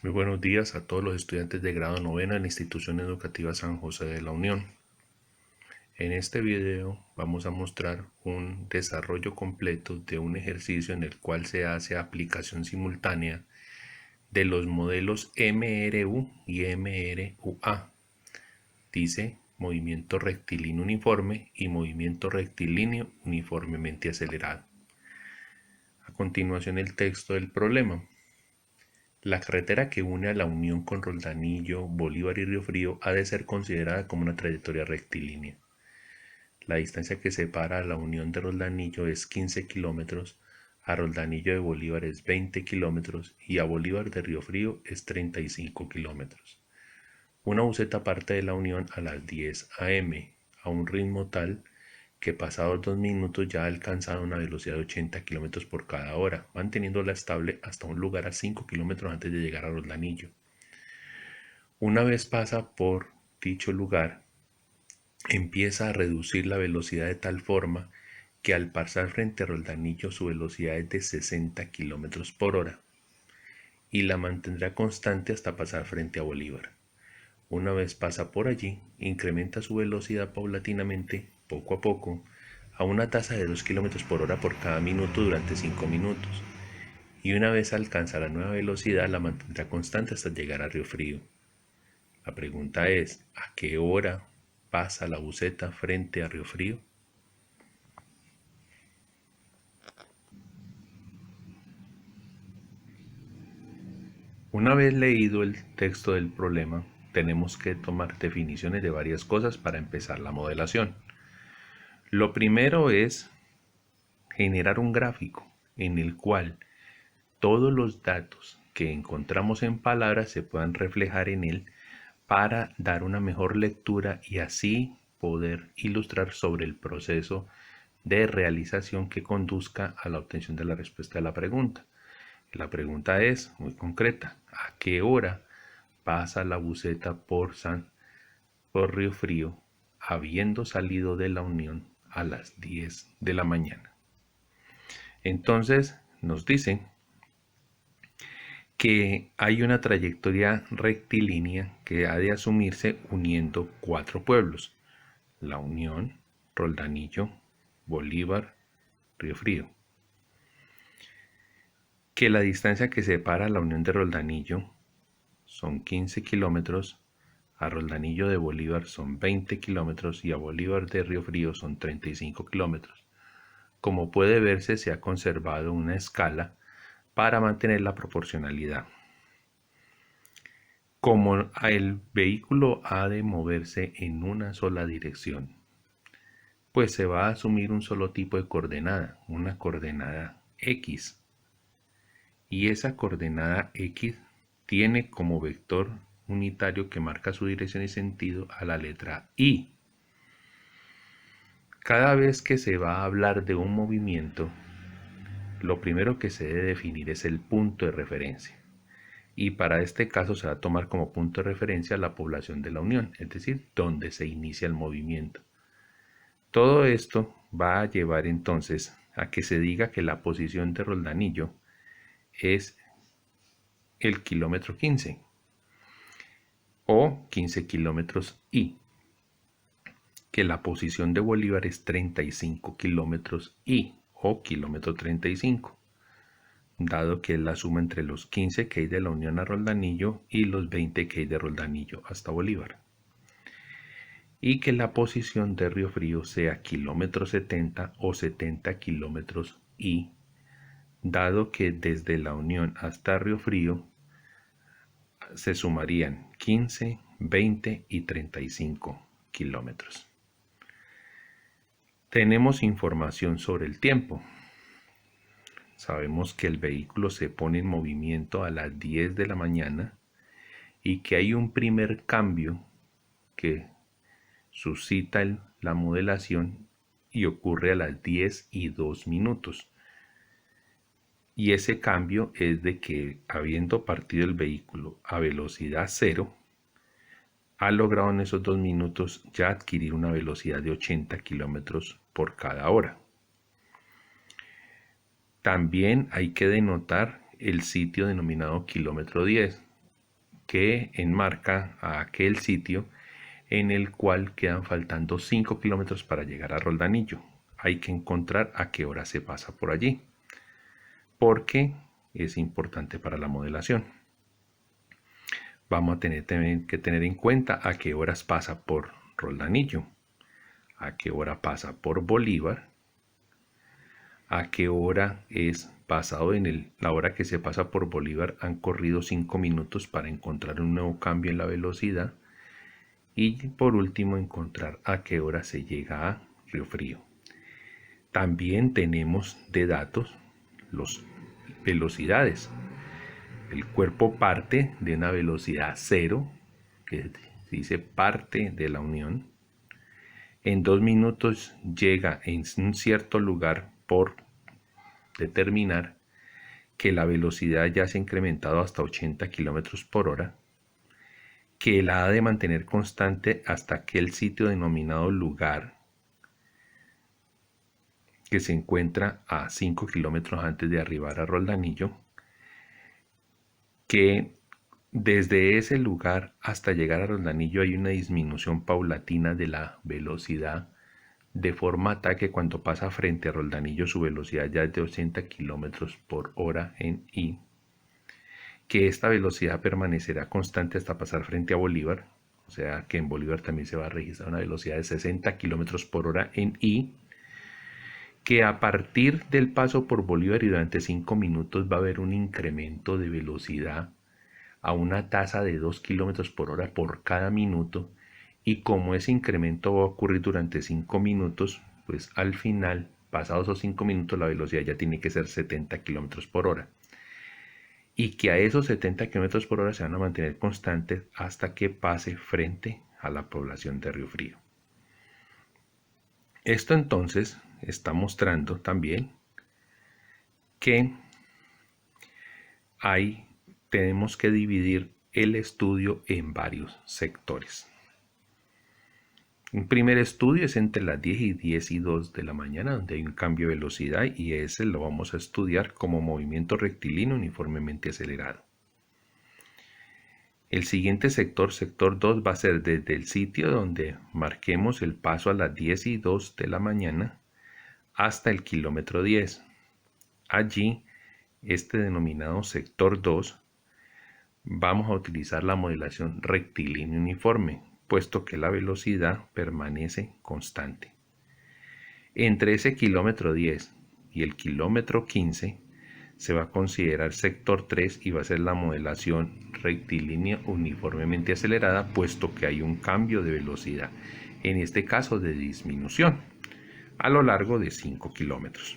Muy buenos días a todos los estudiantes de grado noveno de la Institución Educativa San José de la Unión. En este video vamos a mostrar un desarrollo completo de un ejercicio en el cual se hace aplicación simultánea de los modelos MRU y MRUA. Dice movimiento rectilíneo uniforme y movimiento rectilíneo uniformemente acelerado. A continuación el texto del problema. La carretera que une a La Unión con Roldanillo, Bolívar y Río Frío ha de ser considerada como una trayectoria rectilínea. La distancia que separa a La Unión de Roldanillo es 15 kilómetros, a Roldanillo de Bolívar es 20 kilómetros y a Bolívar de Río Frío es 35 kilómetros. Una buseta parte de La Unión a las 10 a.m. a un ritmo tal que pasados 2 minutos ya ha alcanzado una velocidad de 80 km por cada hora, manteniéndola estable hasta un lugar a 5 kilómetros antes de llegar a Roldanillo. Una vez pasa por dicho lugar, empieza a reducir la velocidad de tal forma que al pasar frente a Roldanillo su velocidad es de 60 km por hora y la mantendrá constante hasta pasar frente a Bolívar. Una vez pasa por allí, incrementa su velocidad paulatinamente, poco a poco, a una tasa de 2 km por hora por cada minuto durante 5 minutos, y una vez alcanza la nueva velocidad la mantendrá constante hasta llegar a Río Frío. La pregunta es, ¿a qué hora pasa la buseta frente a Río Frío? Una vez leído el texto del problema, tenemos que tomar definiciones de varias cosas para empezar la modelación. Lo primero es generar un gráfico en el cual todos los datos que encontramos en palabras se puedan reflejar en él para dar una mejor lectura y así poder ilustrar sobre el proceso de realización que conduzca a la obtención de la respuesta de la pregunta. La pregunta es muy concreta: ¿a qué hora pasa la buseta por Río Frío habiendo salido de la Unión a las 10 de la mañana? Entonces nos dicen que hay una trayectoria rectilínea que ha de asumirse uniendo 4 pueblos: La Unión, Roldanillo, Bolívar, Río Frío. Que la distancia que separa la Unión de Roldanillo son 15 kilómetros, a Roldanillo de Bolívar son 20 kilómetros y a Bolívar de Río Frío son 35 kilómetros. Como puede verse, se ha conservado una escala para mantener la proporcionalidad. Como el vehículo ha de moverse en una sola dirección, pues se va a asumir un solo tipo de coordenada, una coordenada X. Y esa coordenada X tiene como vector unitario que marca su dirección y sentido a la letra Y. Cada vez que se va a hablar de un movimiento, lo primero que se debe definir es el punto de referencia. Y para este caso se va a tomar como punto de referencia la población de la Unión, es decir, donde se inicia el movimiento. Todo esto va a llevar entonces a que se diga que la posición de Roldanillo es el kilómetro 15 o 15 kilómetros y que la posición de Bolívar es 35 kilómetros y o kilómetro 35, dado que es la suma entre los 15 que hay de la Unión a Roldanillo y los 20 que hay de Roldanillo hasta Bolívar. Y que la posición de Río Frío sea kilómetro 70 o 70 kilómetros y, dado que desde la Unión hasta Río Frío se sumarían 15, 20 y 35 kilómetros. Tenemos información sobre el tiempo. Sabemos que el vehículo se pone en movimiento a las 10 de la mañana y que hay un primer cambio que suscita la modelación y ocurre a las 10 y 2 minutos. Y ese cambio es de que, habiendo partido el vehículo a velocidad cero, ha logrado en esos 2 minutos ya adquirir una velocidad de 80 kilómetros por cada hora. También hay que denotar el sitio denominado kilómetro 10, que enmarca a aquel sitio en el cual quedan faltando 5 kilómetros para llegar a Roldanillo. Hay que encontrar a qué hora se pasa por allí, porque es importante para la modelación. Vamos a tener que tener en cuenta a qué horas pasa por Roldanillo, a qué hora pasa por Bolívar, a qué hora es pasado la hora que se pasa por Bolívar han corrido 5 minutos para encontrar un nuevo cambio en la velocidad, y por último encontrar a qué hora se llega a Río Frío. También tenemos de datos las velocidades. El cuerpo parte de una velocidad 0, que se dice parte de la unión. En 2 minutos llega en un cierto lugar por determinar que la velocidad ya se ha incrementado hasta 80 kilómetros por hora, que la ha de mantener constante hasta aquel sitio denominado lugar, que se encuentra a 5 kilómetros antes de arribar a Roldanillo, que desde ese lugar hasta llegar a Roldanillo hay una disminución paulatina de la velocidad, de forma tal que cuando pasa frente a Roldanillo su velocidad ya es de 80 kilómetros por hora en I, que esta velocidad permanecerá constante hasta pasar frente a Bolívar, o sea que en Bolívar también se va a registrar una velocidad de 60 kilómetros por hora en I, que a partir del paso por Bolívar y durante 5 minutos va a haber un incremento de velocidad a una tasa de 2 kilómetros por hora por cada minuto, y como ese incremento va a ocurrir durante 5 minutos, pues al final, pasados esos 5 minutos, la velocidad ya tiene que ser 70 kilómetros por hora. Y que a esos 70 kilómetros por hora se van a mantener constantes hasta que pase frente a la población de Río Frío. Esto entonces está mostrando también que tenemos que dividir el estudio en varios sectores. Un primer estudio es entre las 10 y 10 y 2 de la mañana, donde hay un cambio de velocidad, y ese lo vamos a estudiar como movimiento rectilíneo uniformemente acelerado. El siguiente sector, sector 2, va a ser desde el sitio donde marquemos el paso a las 10 y 2 de la mañana hasta el kilómetro 10. Allí, este denominado sector 2, vamos a utilizar la modelación rectilínea uniforme, puesto que la velocidad permanece constante. Entre ese kilómetro 10 y el kilómetro 15 se va a considerar sector 3 y va a ser la modelación rectilínea uniformemente acelerada, puesto que hay un cambio de velocidad, en este caso de disminución, a lo largo de 5 kilómetros.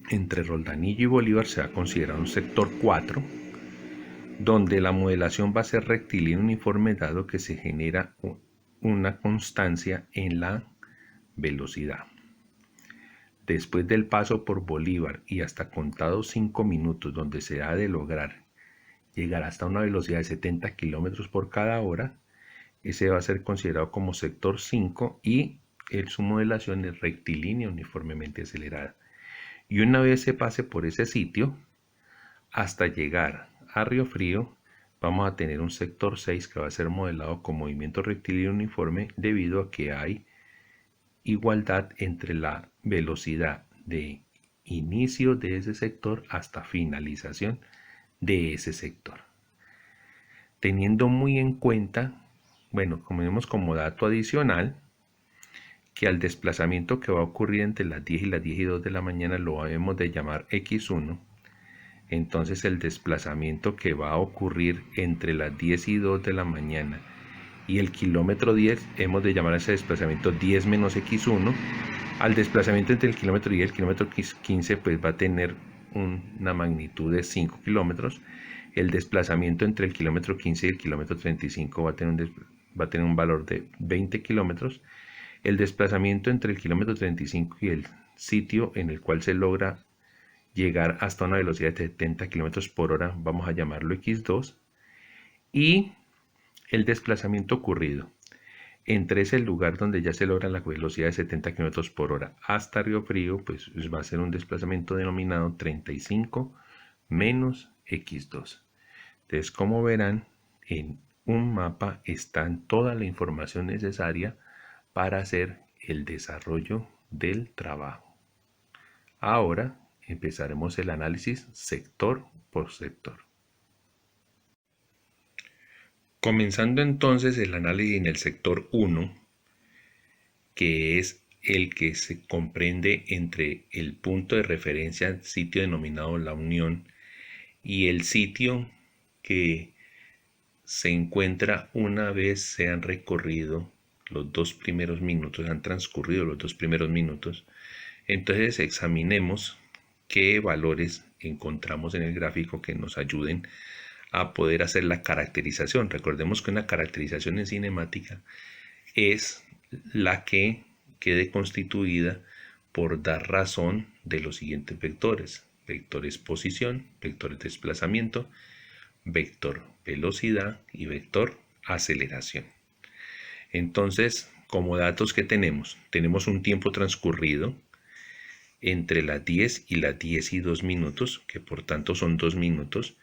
Entre Roldanillo y Bolívar se va a considerar un sector 4, donde la modelación va a ser rectilínea uniforme, dado que se genera una constancia en la velocidad. Después del paso por Bolívar y hasta contados 5 minutos, donde se ha de lograr llegar hasta una velocidad de 70 kilómetros por cada hora, ese va a ser considerado como sector 5 y su modelación es rectilínea uniformemente acelerada. Y una vez se pase por ese sitio, hasta llegar a Río Frío, vamos a tener un sector 6 que va a ser modelado con movimiento rectilíneo uniforme, debido a que hay igualdad entre la velocidad de inicio de ese sector hasta finalización de ese sector. Teniendo muy en cuenta, bueno, como vemos como dato adicional, que al desplazamiento que va a ocurrir entre las 10 y las 10 y 2 de la mañana lo debemos de llamar X1. Entonces el desplazamiento que va a ocurrir entre las 10 y 2 de la mañana y el kilómetro 10, hemos de llamar a ese desplazamiento 10 menos X1. Al desplazamiento entre el kilómetro 10 y el kilómetro 15, pues va a tener una magnitud de 5 kilómetros. El desplazamiento entre el kilómetro 15 y el kilómetro 35 va a tener un valor de 20 kilómetros. El desplazamiento entre el kilómetro 35 y el sitio en el cual se logra llegar hasta una velocidad de 70 kilómetros por hora, vamos a llamarlo X2. Y el desplazamiento ocurrido entre ese lugar donde ya se logra la velocidad de 70 km por hora hasta Río Frío, pues va a ser un desplazamiento denominado 35 menos X2. Entonces, como verán, en un mapa está toda la información necesaria para hacer el desarrollo del trabajo. Ahora empezaremos el análisis sector por sector. Comenzando entonces el análisis en el sector 1, que es el que se comprende entre el punto de referencia, sitio denominado La Unión, y el sitio que se encuentra una vez se han recorrido los 2 primeros minutos, han transcurrido los 2 primeros minutos. Entonces examinemos qué valores encontramos en el gráfico que nos ayuden a poder hacer la caracterización. Recordemos que una caracterización en cinemática es la que quede constituida por dar razón de los siguientes vectores: vectores posición, vectores desplazamiento, vector velocidad y vector aceleración. Entonces, como datos que tenemos un tiempo transcurrido entre las 10 y las 10 y 2 minutos, que por tanto son 2 minutos,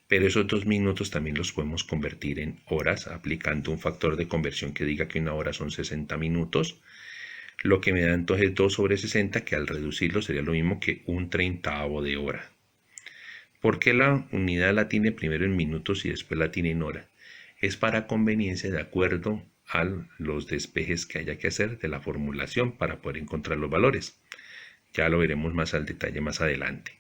pero esos 2 minutos también los podemos convertir en horas aplicando un factor de conversión que diga que una hora son 60 minutos, lo que me da entonces 2 sobre 60, que al reducirlo sería lo mismo que 1/30 de hora. ¿Por qué la unidad la tiene primero en minutos y después la tiene en hora? Es para conveniencia de acuerdo a los despejes que haya que hacer de la formulación para poder encontrar los valores. Ya lo veremos más al detalle más adelante.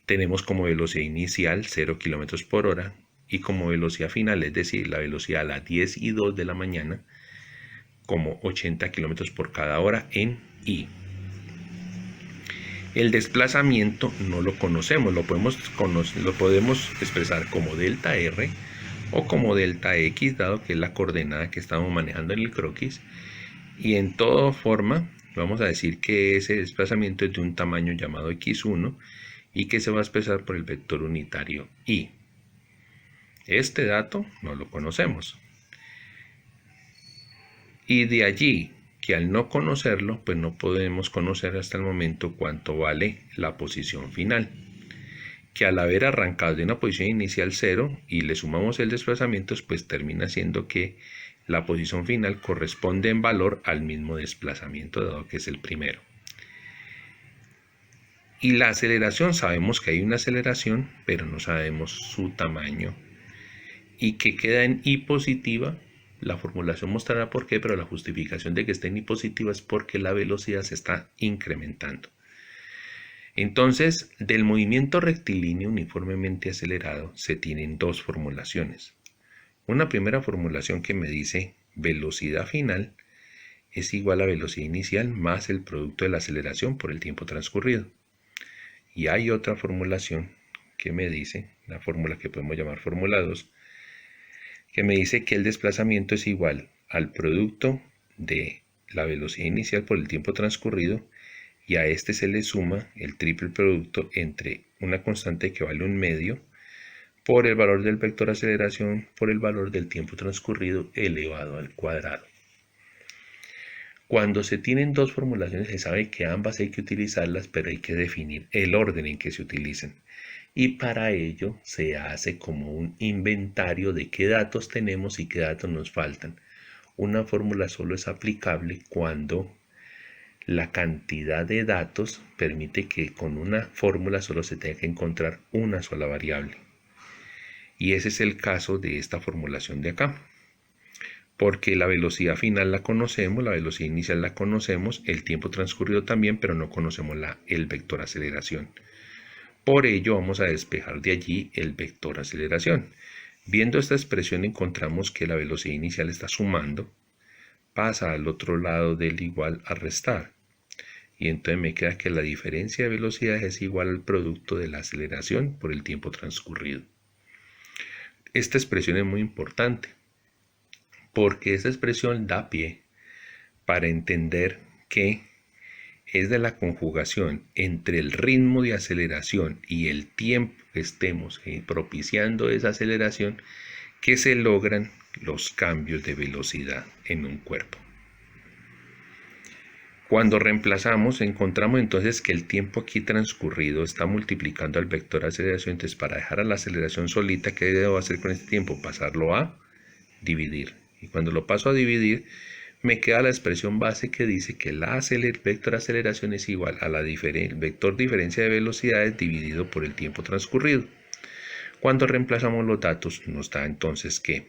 Tenemos como velocidad inicial 0 km por hora y como velocidad final, es decir, la velocidad a las 10 y 2 de la mañana, como 80 km por cada hora en I. El desplazamiento no lo conocemos, lo podemos expresar como delta R o como delta X, dado que es la coordenada que estamos manejando en el croquis. Y en toda forma, vamos a decir que ese desplazamiento es de un tamaño llamado X1 y que se va a expresar por el vector unitario Y. Este dato no lo conocemos. Y de allí que al no conocerlo, pues no podemos conocer hasta el momento cuánto vale la posición final, que al haber arrancado de una posición inicial 0 y le sumamos el desplazamiento, pues termina siendo que la posición final corresponde en valor al mismo desplazamiento, dado que es el primero. Y la aceleración, sabemos que hay una aceleración, pero no sabemos su tamaño, y que queda en I positiva. La formulación mostrará por qué, pero la justificación de que esté en I positiva es porque la velocidad se está incrementando. Entonces, del movimiento rectilíneo uniformemente acelerado se tienen dos formulaciones. Una primera formulación que me dice velocidad final es igual a velocidad inicial más el producto de la aceleración por el tiempo transcurrido. Y hay otra formulación que me dice, la fórmula que podemos llamar fórmula 2, que me dice que el desplazamiento es igual al producto de la velocidad inicial por el tiempo transcurrido, y a este se le suma el triple producto entre una constante que vale 1/2 por el valor del vector aceleración por el valor del tiempo transcurrido elevado al cuadrado. Cuando se tienen dos formulaciones se sabe que ambas hay que utilizarlas, pero hay que definir el orden en que se utilicen. Y para ello se hace como un inventario de qué datos tenemos y qué datos nos faltan. Una fórmula solo es aplicable cuando la cantidad de datos permite que con una fórmula solo se tenga que encontrar una sola variable. Y ese es el caso de esta formulación de acá. Porque la velocidad final la conocemos, la velocidad inicial la conocemos, el tiempo transcurrido también, pero no conocemos el vector aceleración. Por ello vamos a despejar de allí el vector aceleración. Viendo esta expresión encontramos que la velocidad inicial está sumando, pasa al otro lado del igual a restar. Y entonces me queda que la diferencia de velocidades es igual al producto de la aceleración por el tiempo transcurrido. Esta expresión es muy importante porque esta expresión da pie para entender que es de la conjugación entre el ritmo de aceleración y el tiempo que estemos propiciando esa aceleración que se logran los cambios de velocidad en un cuerpo. Cuando reemplazamos, encontramos entonces que el tiempo aquí transcurrido está multiplicando al vector aceleración. Entonces, para dejar a la aceleración solita, ¿qué debo hacer con este tiempo? Pasarlo a dividir. Y cuando lo paso a dividir, me queda la expresión base que dice que el vector aceleración es igual a vector diferencia de velocidades dividido por el tiempo transcurrido. Cuando reemplazamos los datos, nos da entonces que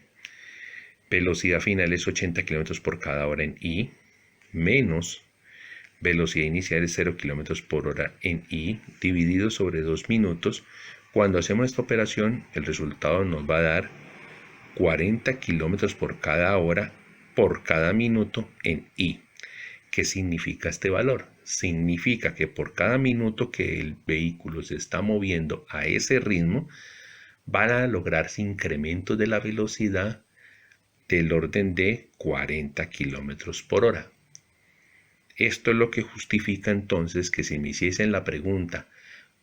velocidad final es 80 km por cada hora en I, menos velocidad inicial es 0 km por hora en I, dividido sobre 2 minutos. Cuando hacemos esta operación, el resultado nos va a dar 40 km por cada hora por cada minuto en I. ¿Qué significa este valor? Significa que por cada minuto que el vehículo se está moviendo a ese ritmo, van a lograrse incrementos de la velocidad del orden de 40 km por hora. Esto es lo que justifica entonces que si me hiciesen la pregunta,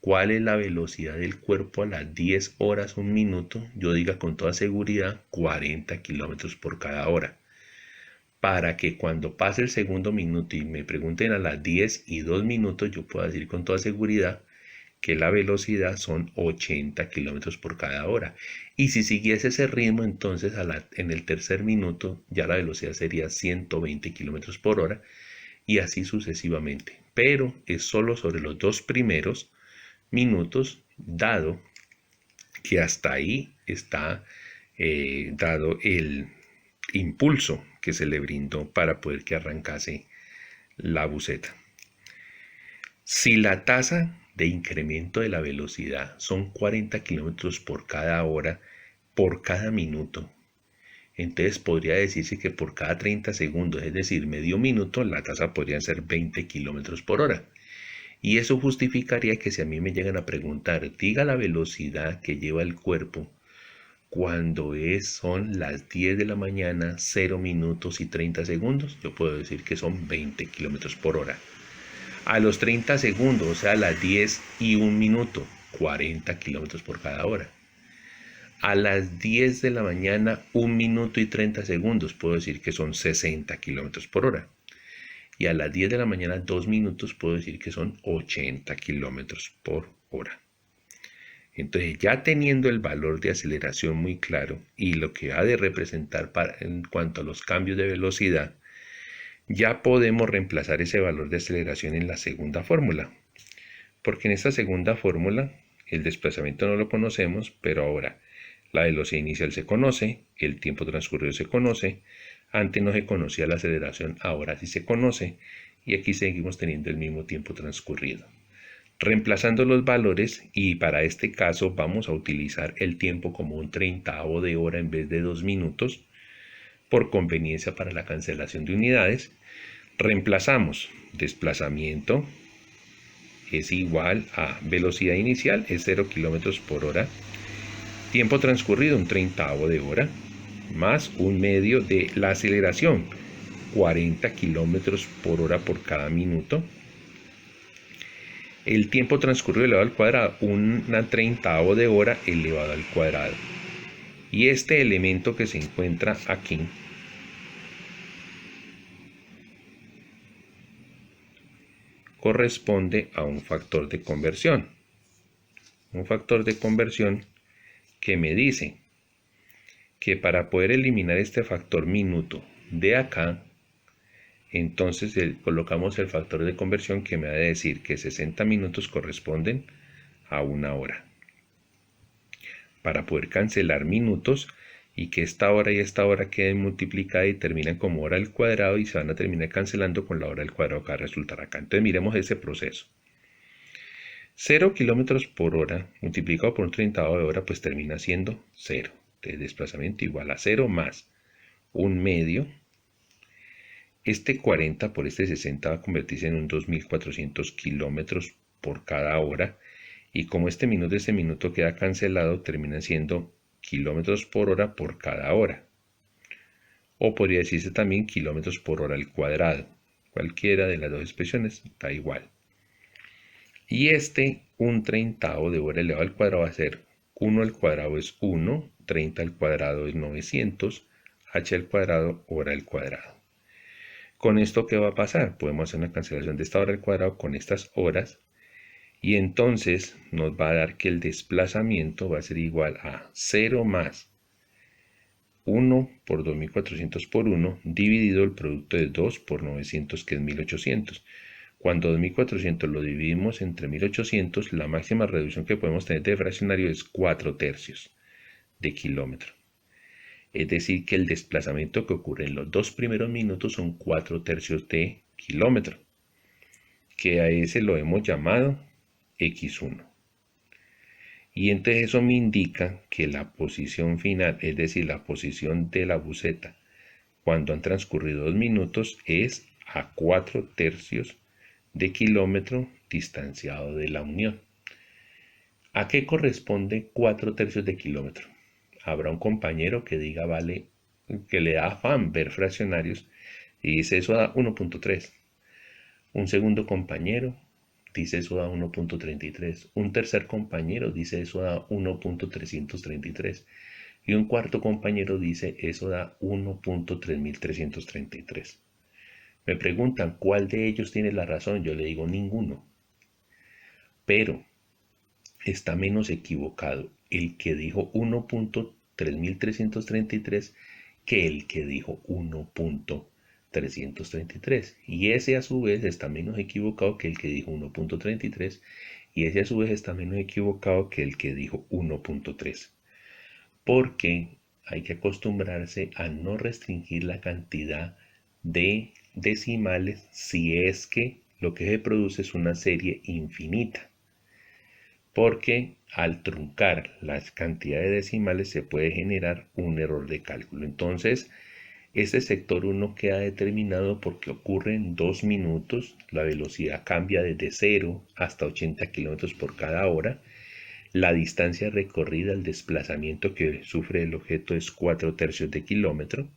¿cuál es la velocidad del cuerpo a las 10 horas 1 minuto? Yo diga con toda seguridad 40 km por cada hora. Para que cuando pase el segundo minuto y me pregunten a las 10 y 2 minutos, yo pueda decir con toda seguridad que la velocidad son 80 km por cada hora. Y si siguiese ese ritmo, entonces en el tercer minuto ya la velocidad sería 120 km por hora y así sucesivamente. Pero es solo sobre los dos primeros minutos, dado que hasta ahí está dado el impulso que se le brindó para poder que arrancase la buseta. Si la tasa de incremento de la velocidad son 40 km por cada hora por cada minuto, entonces podría decirse que por cada 30 segundos, es decir, medio minuto, la tasa podría ser 20 km por hora. Y eso justificaría que si a mí me llegan a preguntar, diga la velocidad que lleva el cuerpo cuando son las 10 de la mañana, 0 minutos y 30 segundos, yo puedo decir que son 20 km por hora. A los 30 segundos, o sea, a las 10 y 1 minuto, 40 km por cada hora. A las 10 de la mañana, 1 minuto y 30 segundos, puedo decir que son 60 km por hora. Y a las 10 de la mañana, 2 minutos, puedo decir que son 80 km por hora. Entonces, ya teniendo el valor de aceleración muy claro y lo que ha de representar en cuanto a los cambios de velocidad, ya podemos reemplazar ese valor de aceleración en la segunda fórmula. Porque en esta segunda fórmula, el desplazamiento no lo conocemos, pero ahora la velocidad inicial se conoce, el tiempo transcurrido se conoce, antes no se conocía la aceleración, ahora sí se conoce, y aquí seguimos teniendo el mismo tiempo transcurrido. Reemplazando los valores, y para este caso vamos a utilizar el tiempo como un 30avo de hora en vez de 2 minutos, por conveniencia para la cancelación de unidades, reemplazamos desplazamiento es igual a velocidad inicial es 0 km por hora, tiempo transcurrido un 30avo de hora, más un medio de la aceleración, 40 km por hora por cada minuto. El tiempo transcurrido elevado al cuadrado, una 30avo de hora elevado al cuadrado. Y este elemento que se encuentra aquí corresponde a un factor de conversión. Un factor de conversión que me dice que para poder eliminar este factor minuto de acá, entonces colocamos el factor de conversión que me va a decir que 60 minutos corresponden a 1 hora. Para poder cancelar minutos y que esta hora y esta hora queden multiplicadas y terminan como hora al cuadrado y se van a terminar cancelando con la hora al cuadrado que va a resultar acá. Entonces miremos ese proceso. 0 km por hora multiplicado por un 30avo de hora pues termina siendo 0. Entonces desplazamiento igual a 0 más un medio. Este 40 por este 60 va a convertirse en un 2400 kilómetros por cada hora. Y como este minuto queda cancelado, termina siendo kilómetros por hora por cada hora. O podría decirse también kilómetros por hora al cuadrado. Cualquiera de las dos expresiones da igual. Y un 30avo de hora elevado al cuadrado va a ser 1 al cuadrado es 1, 30 al cuadrado es 900, h al cuadrado hora al cuadrado. Con esto, ¿qué va a pasar? Podemos hacer una cancelación de esta hora al cuadrado con estas horas y entonces nos va a dar que el desplazamiento va a ser igual a 0 más 1 por 2400 por 1 dividido el producto de 2 por 900, que es 1800. Cuando 2400 lo dividimos entre 1800, la máxima reducción que podemos tener de fraccionario es 4/3 de kilómetro. Es decir, que el desplazamiento que ocurre en los 2 primeros minutos son 4/3 de kilómetro, que a ese lo hemos llamado x1. Y entonces eso me indica que la posición final, es decir, la posición de la buseta cuando han transcurrido 2 minutos, es a 4/3 de kilómetro distanciado de la unión. ¿A qué corresponde 4/3 de kilómetro? Habrá un compañero que diga, vale, que le da afán ver fraccionarios y dice eso da 1.3. Un segundo compañero dice eso da 1.33. Un tercer compañero dice eso da 1.333. Y un cuarto compañero dice eso da 1.3333. Me preguntan cuál de ellos tiene la razón. Yo le digo ninguno. Pero está menos equivocado el que dijo 1.3333 que el que dijo 1.333. Y ese a su vez está menos equivocado que el que dijo 1.33. Y ese a su vez está menos equivocado que el que dijo 1.3. Porque hay que acostumbrarse a no restringir la cantidad de decimales si es que lo que se produce es una serie infinita. Porque al truncar las cantidades decimales se puede generar un error de cálculo. Entonces, este sector 1 queda determinado porque ocurre en 2 minutos, la velocidad cambia desde 0 hasta 80 km por cada hora, la distancia recorrida, el desplazamiento que sufre el objeto es 4/3 de kilómetro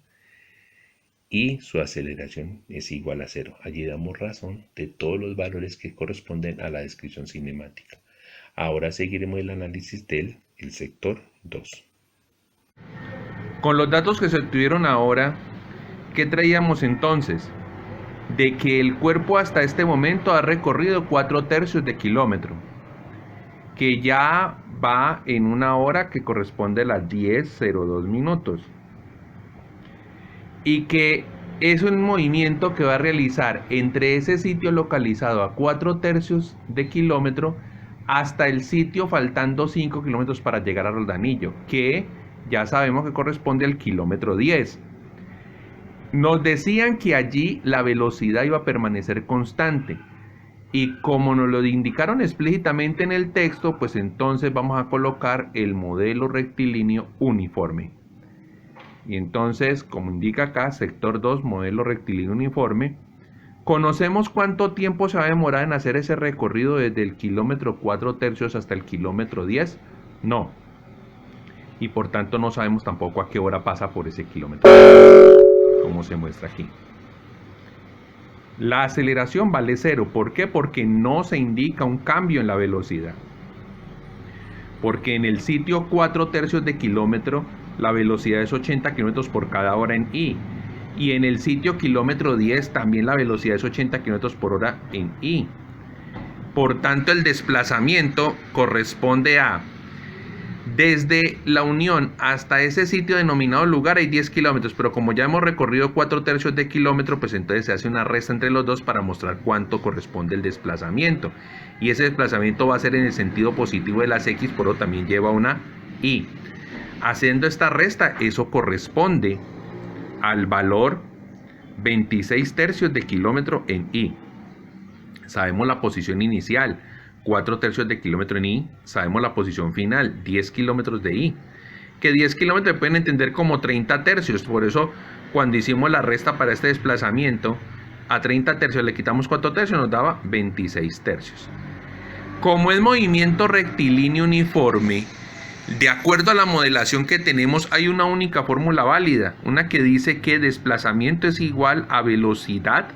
y su aceleración es igual a 0. Allí damos razón de todos los valores que corresponden a la descripción cinemática. Ahora seguiremos el análisis del sector 2. Con los datos que se obtuvieron ahora, ¿qué traíamos entonces? De que el cuerpo hasta este momento ha recorrido 4/3 de kilómetro, que ya va en una hora que corresponde a las 10:02 minutos, y que es un movimiento que va a realizar entre ese sitio localizado a 4/3 de kilómetro hasta el sitio faltando 5 kilómetros para llegar a Roldanillo, que ya sabemos que corresponde al kilómetro 10. Nos decían que allí la velocidad iba a permanecer constante, y como nos lo indicaron explícitamente en el texto, pues entonces vamos a colocar el modelo rectilíneo uniforme. Y entonces, como indica acá, sector 2, modelo rectilíneo uniforme, ¿conocemos cuánto tiempo se va a demorar en hacer ese recorrido desde el kilómetro 4/3 hasta el kilómetro 10? No. Y por tanto no sabemos tampoco a qué hora pasa por ese kilómetro, como se muestra aquí. La aceleración vale 0. ¿Por qué? Porque no se indica un cambio en la velocidad. Porque en el sitio 4/3 de kilómetro la velocidad es 80 km por cada hora en I. Y en el sitio kilómetro 10 también la velocidad es 80 km por hora en I. Por tanto, el desplazamiento corresponde a, desde la unión hasta ese sitio denominado lugar hay 10 kilómetros, pero como ya hemos recorrido 4/3 de kilómetro, pues entonces se hace una resta entre los dos para mostrar cuánto corresponde el desplazamiento. Y ese desplazamiento va a ser en el sentido positivo de las X, por lo también lleva una Y. Haciendo esta resta, eso corresponde al valor 26/3 de kilómetro en I. Sabemos la posición inicial, 4/3 de kilómetro en I. Sabemos la posición final, 10 kilómetros de I. Que 10 kilómetros se pueden entender como 30 tercios. Por eso, cuando hicimos la resta para este desplazamiento, a 30 tercios le quitamos 4/3, nos daba 26 tercios. Como es movimiento rectilíneo uniforme, de acuerdo a la modelación que tenemos, hay una única fórmula válida, una que dice que desplazamiento es igual a velocidad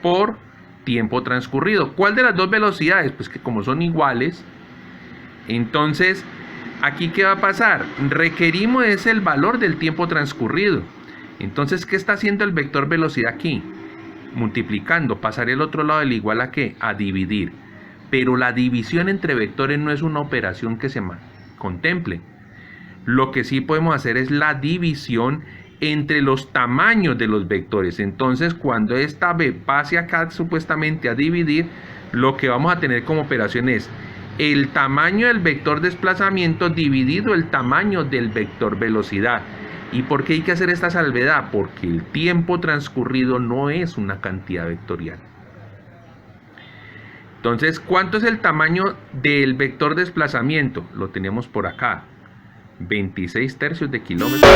por tiempo transcurrido. ¿Cuál de las dos velocidades? Pues que como son iguales, entonces aquí ¿qué va a pasar? Requerimos es el valor del tiempo transcurrido. Entonces, ¿qué está haciendo el vector velocidad aquí? multiplicando. Pasaré al otro lado del igual a ¿qué? A dividir. Pero la división entre vectores no es una operación que se contemple. Lo que sí podemos hacer es la división entre los tamaños de los vectores. Entonces, cuando esta B pase acá supuestamente a dividir, lo que vamos a tener como operación es el tamaño del vector desplazamiento dividido el tamaño del vector velocidad. ¿Y por qué hay que hacer esta salvedad? Porque el tiempo transcurrido no es una cantidad vectorial. Entonces, ¿cuánto es el tamaño del vector desplazamiento? Lo tenemos por acá. 26 tercios de kilómetro.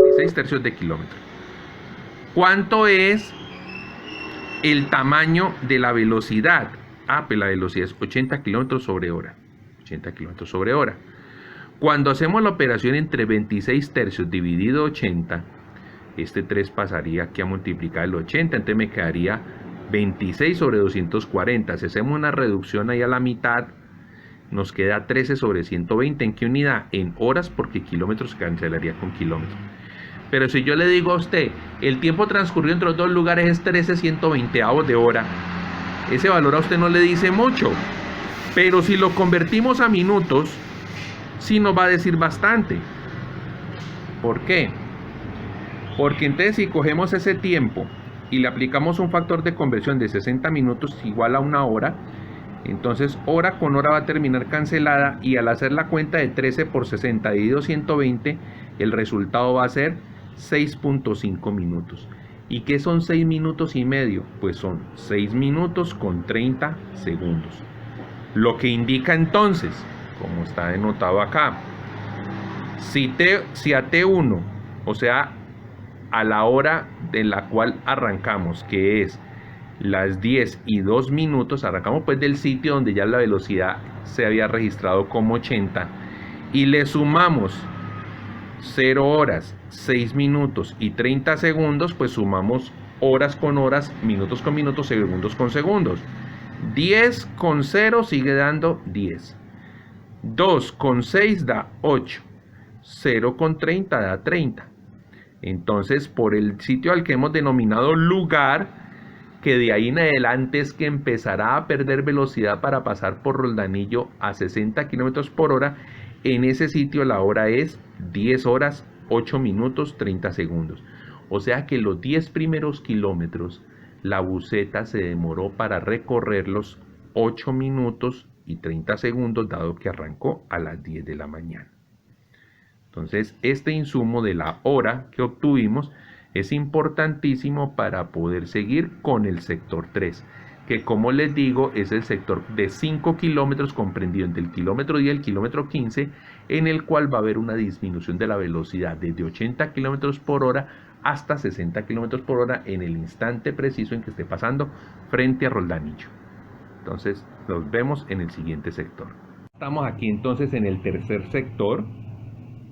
26 tercios de kilómetro. ¿Cuánto es el tamaño de la velocidad? Pues la velocidad es 80 kilómetros sobre hora. 80 kilómetros sobre hora. Cuando hacemos la operación entre 26 tercios dividido 80, este 3 pasaría aquí a multiplicar el 80, entonces me quedaría 26 sobre 240. Si hacemos una reducción ahí a la mitad, nos queda 13 sobre 120. ¿En qué unidad? En horas, porque kilómetros se cancelaría con kilómetros. Pero si yo le digo a usted, el tiempo transcurrido entre los dos lugares es 13/120 de hora, ese valor a usted no le dice mucho. Pero si lo convertimos a minutos, sí nos va a decir bastante. ¿Por qué? Porque entonces si cogemos ese tiempo y le aplicamos un factor de conversión de 60 minutos igual a una hora, entonces hora con hora va a terminar cancelada, y al hacer la cuenta de 13 por 60 dividido 120, el resultado va a ser 6.5 minutos. ¿Y qué son 6 minutos y medio? Pues son 6 minutos con 30 segundos. Lo que indica entonces, como está denotado acá, si a T1, o sea, a la hora de la cual arrancamos, que es las 10:02, arrancamos pues del sitio donde ya la velocidad se había registrado como 80, y le sumamos 0 horas, 6 minutos y 30 segundos, pues sumamos horas con horas, minutos con minutos, segundos con segundos. 10 con 0 sigue dando 10. 2 con 6 da 8. 0 con 30 da 30. Entonces, por el sitio al que hemos denominado lugar, que de ahí en adelante es que empezará a perder velocidad para pasar por Roldanillo a 60 kilómetros por hora, en ese sitio la hora es 10 horas, 8 minutos, 30 segundos. O sea que los 10 primeros kilómetros, la buseta se demoró para recorrerlos 8 minutos y 30 segundos, dado que arrancó a las 10 de la mañana. Entonces, este insumo de la hora que obtuvimos es importantísimo para poder seguir con el sector 3, que, como les digo, es el sector de 5 kilómetros comprendido entre el kilómetro 10 y el kilómetro 15, en el cual va a haber una disminución de la velocidad desde 80 kilómetros por hora hasta 60 kilómetros por hora en el instante preciso en que esté pasando frente a Roldanillo. Entonces, nos vemos en el siguiente sector. Estamos aquí entonces en el tercer sector.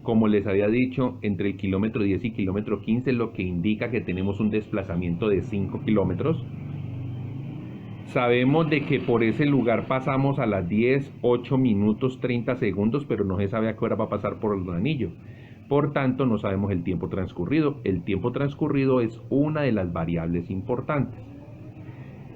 Como les había dicho, entre el kilómetro 10 y kilómetro 15, lo que indica que tenemos un desplazamiento de 5 kilómetros. Sabemos de que por ese lugar pasamos a las 10, 8 minutos, 30 segundos, pero no se sabe a qué hora va a pasar por el anillo. Por tanto, no sabemos el tiempo transcurrido. El tiempo transcurrido es una de las variables importantes.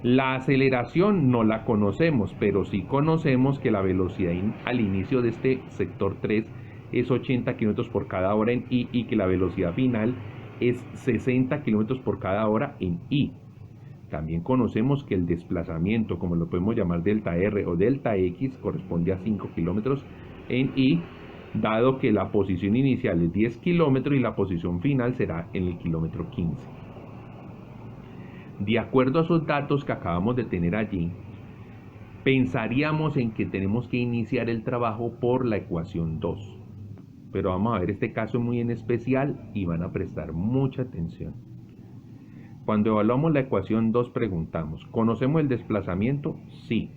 La aceleración no la conocemos, pero sí conocemos que la velocidad al inicio de este sector 3 es 80 kilómetros por cada hora en I, y que la velocidad final es 60 kilómetros por cada hora en I. También conocemos que el desplazamiento, como lo podemos llamar delta R o delta X, corresponde a 5 kilómetros en I, dado que la posición inicial es 10 kilómetros y la posición final será en el kilómetro 15. De acuerdo a esos datos que acabamos de tener allí, pensaríamos en que tenemos que iniciar el trabajo por la ecuación 2. Pero vamos a ver este caso muy en especial y van a prestar mucha atención. Cuando evaluamos la ecuación 2 preguntamos, ¿conocemos el desplazamiento? Sí.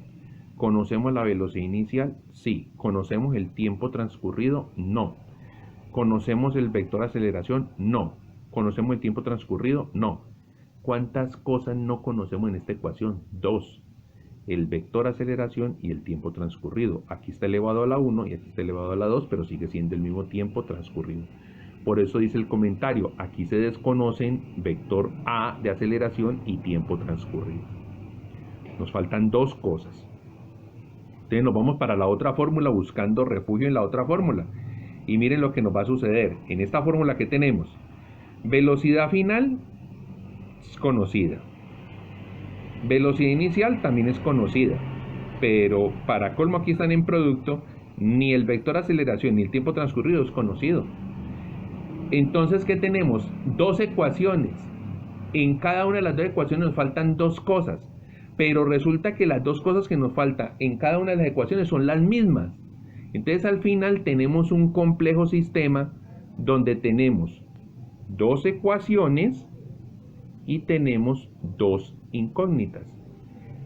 ¿Conocemos la velocidad inicial? Sí. ¿Conocemos el tiempo transcurrido? No. ¿Conocemos el vector aceleración? No. ¿Conocemos el tiempo transcurrido? No. ¿Cuántas cosas no conocemos en esta ecuación? 2. El vector aceleración y el tiempo transcurrido. Aquí está elevado a la 1 y aquí está elevado a la 2, pero sigue siendo el mismo tiempo transcurrido. Por eso dice el comentario, aquí se desconocen vector A de aceleración y tiempo transcurrido. Nos faltan dos cosas. Entonces nos vamos para la otra fórmula buscando refugio en la otra fórmula. Y miren lo que nos va a suceder. En esta fórmula que tenemos, velocidad final es conocida. Velocidad inicial también es conocida. Pero para colmo aquí están en producto, ni el vector aceleración ni el tiempo transcurrido es conocido. Entonces, ¿qué tenemos? Dos ecuaciones. En cada una de las dos ecuaciones nos faltan dos cosas. Pero resulta que las dos cosas que nos faltan en cada una de las ecuaciones son las mismas. Entonces al final tenemos un complejo sistema donde tenemos dos ecuaciones y tenemos dos incógnitas.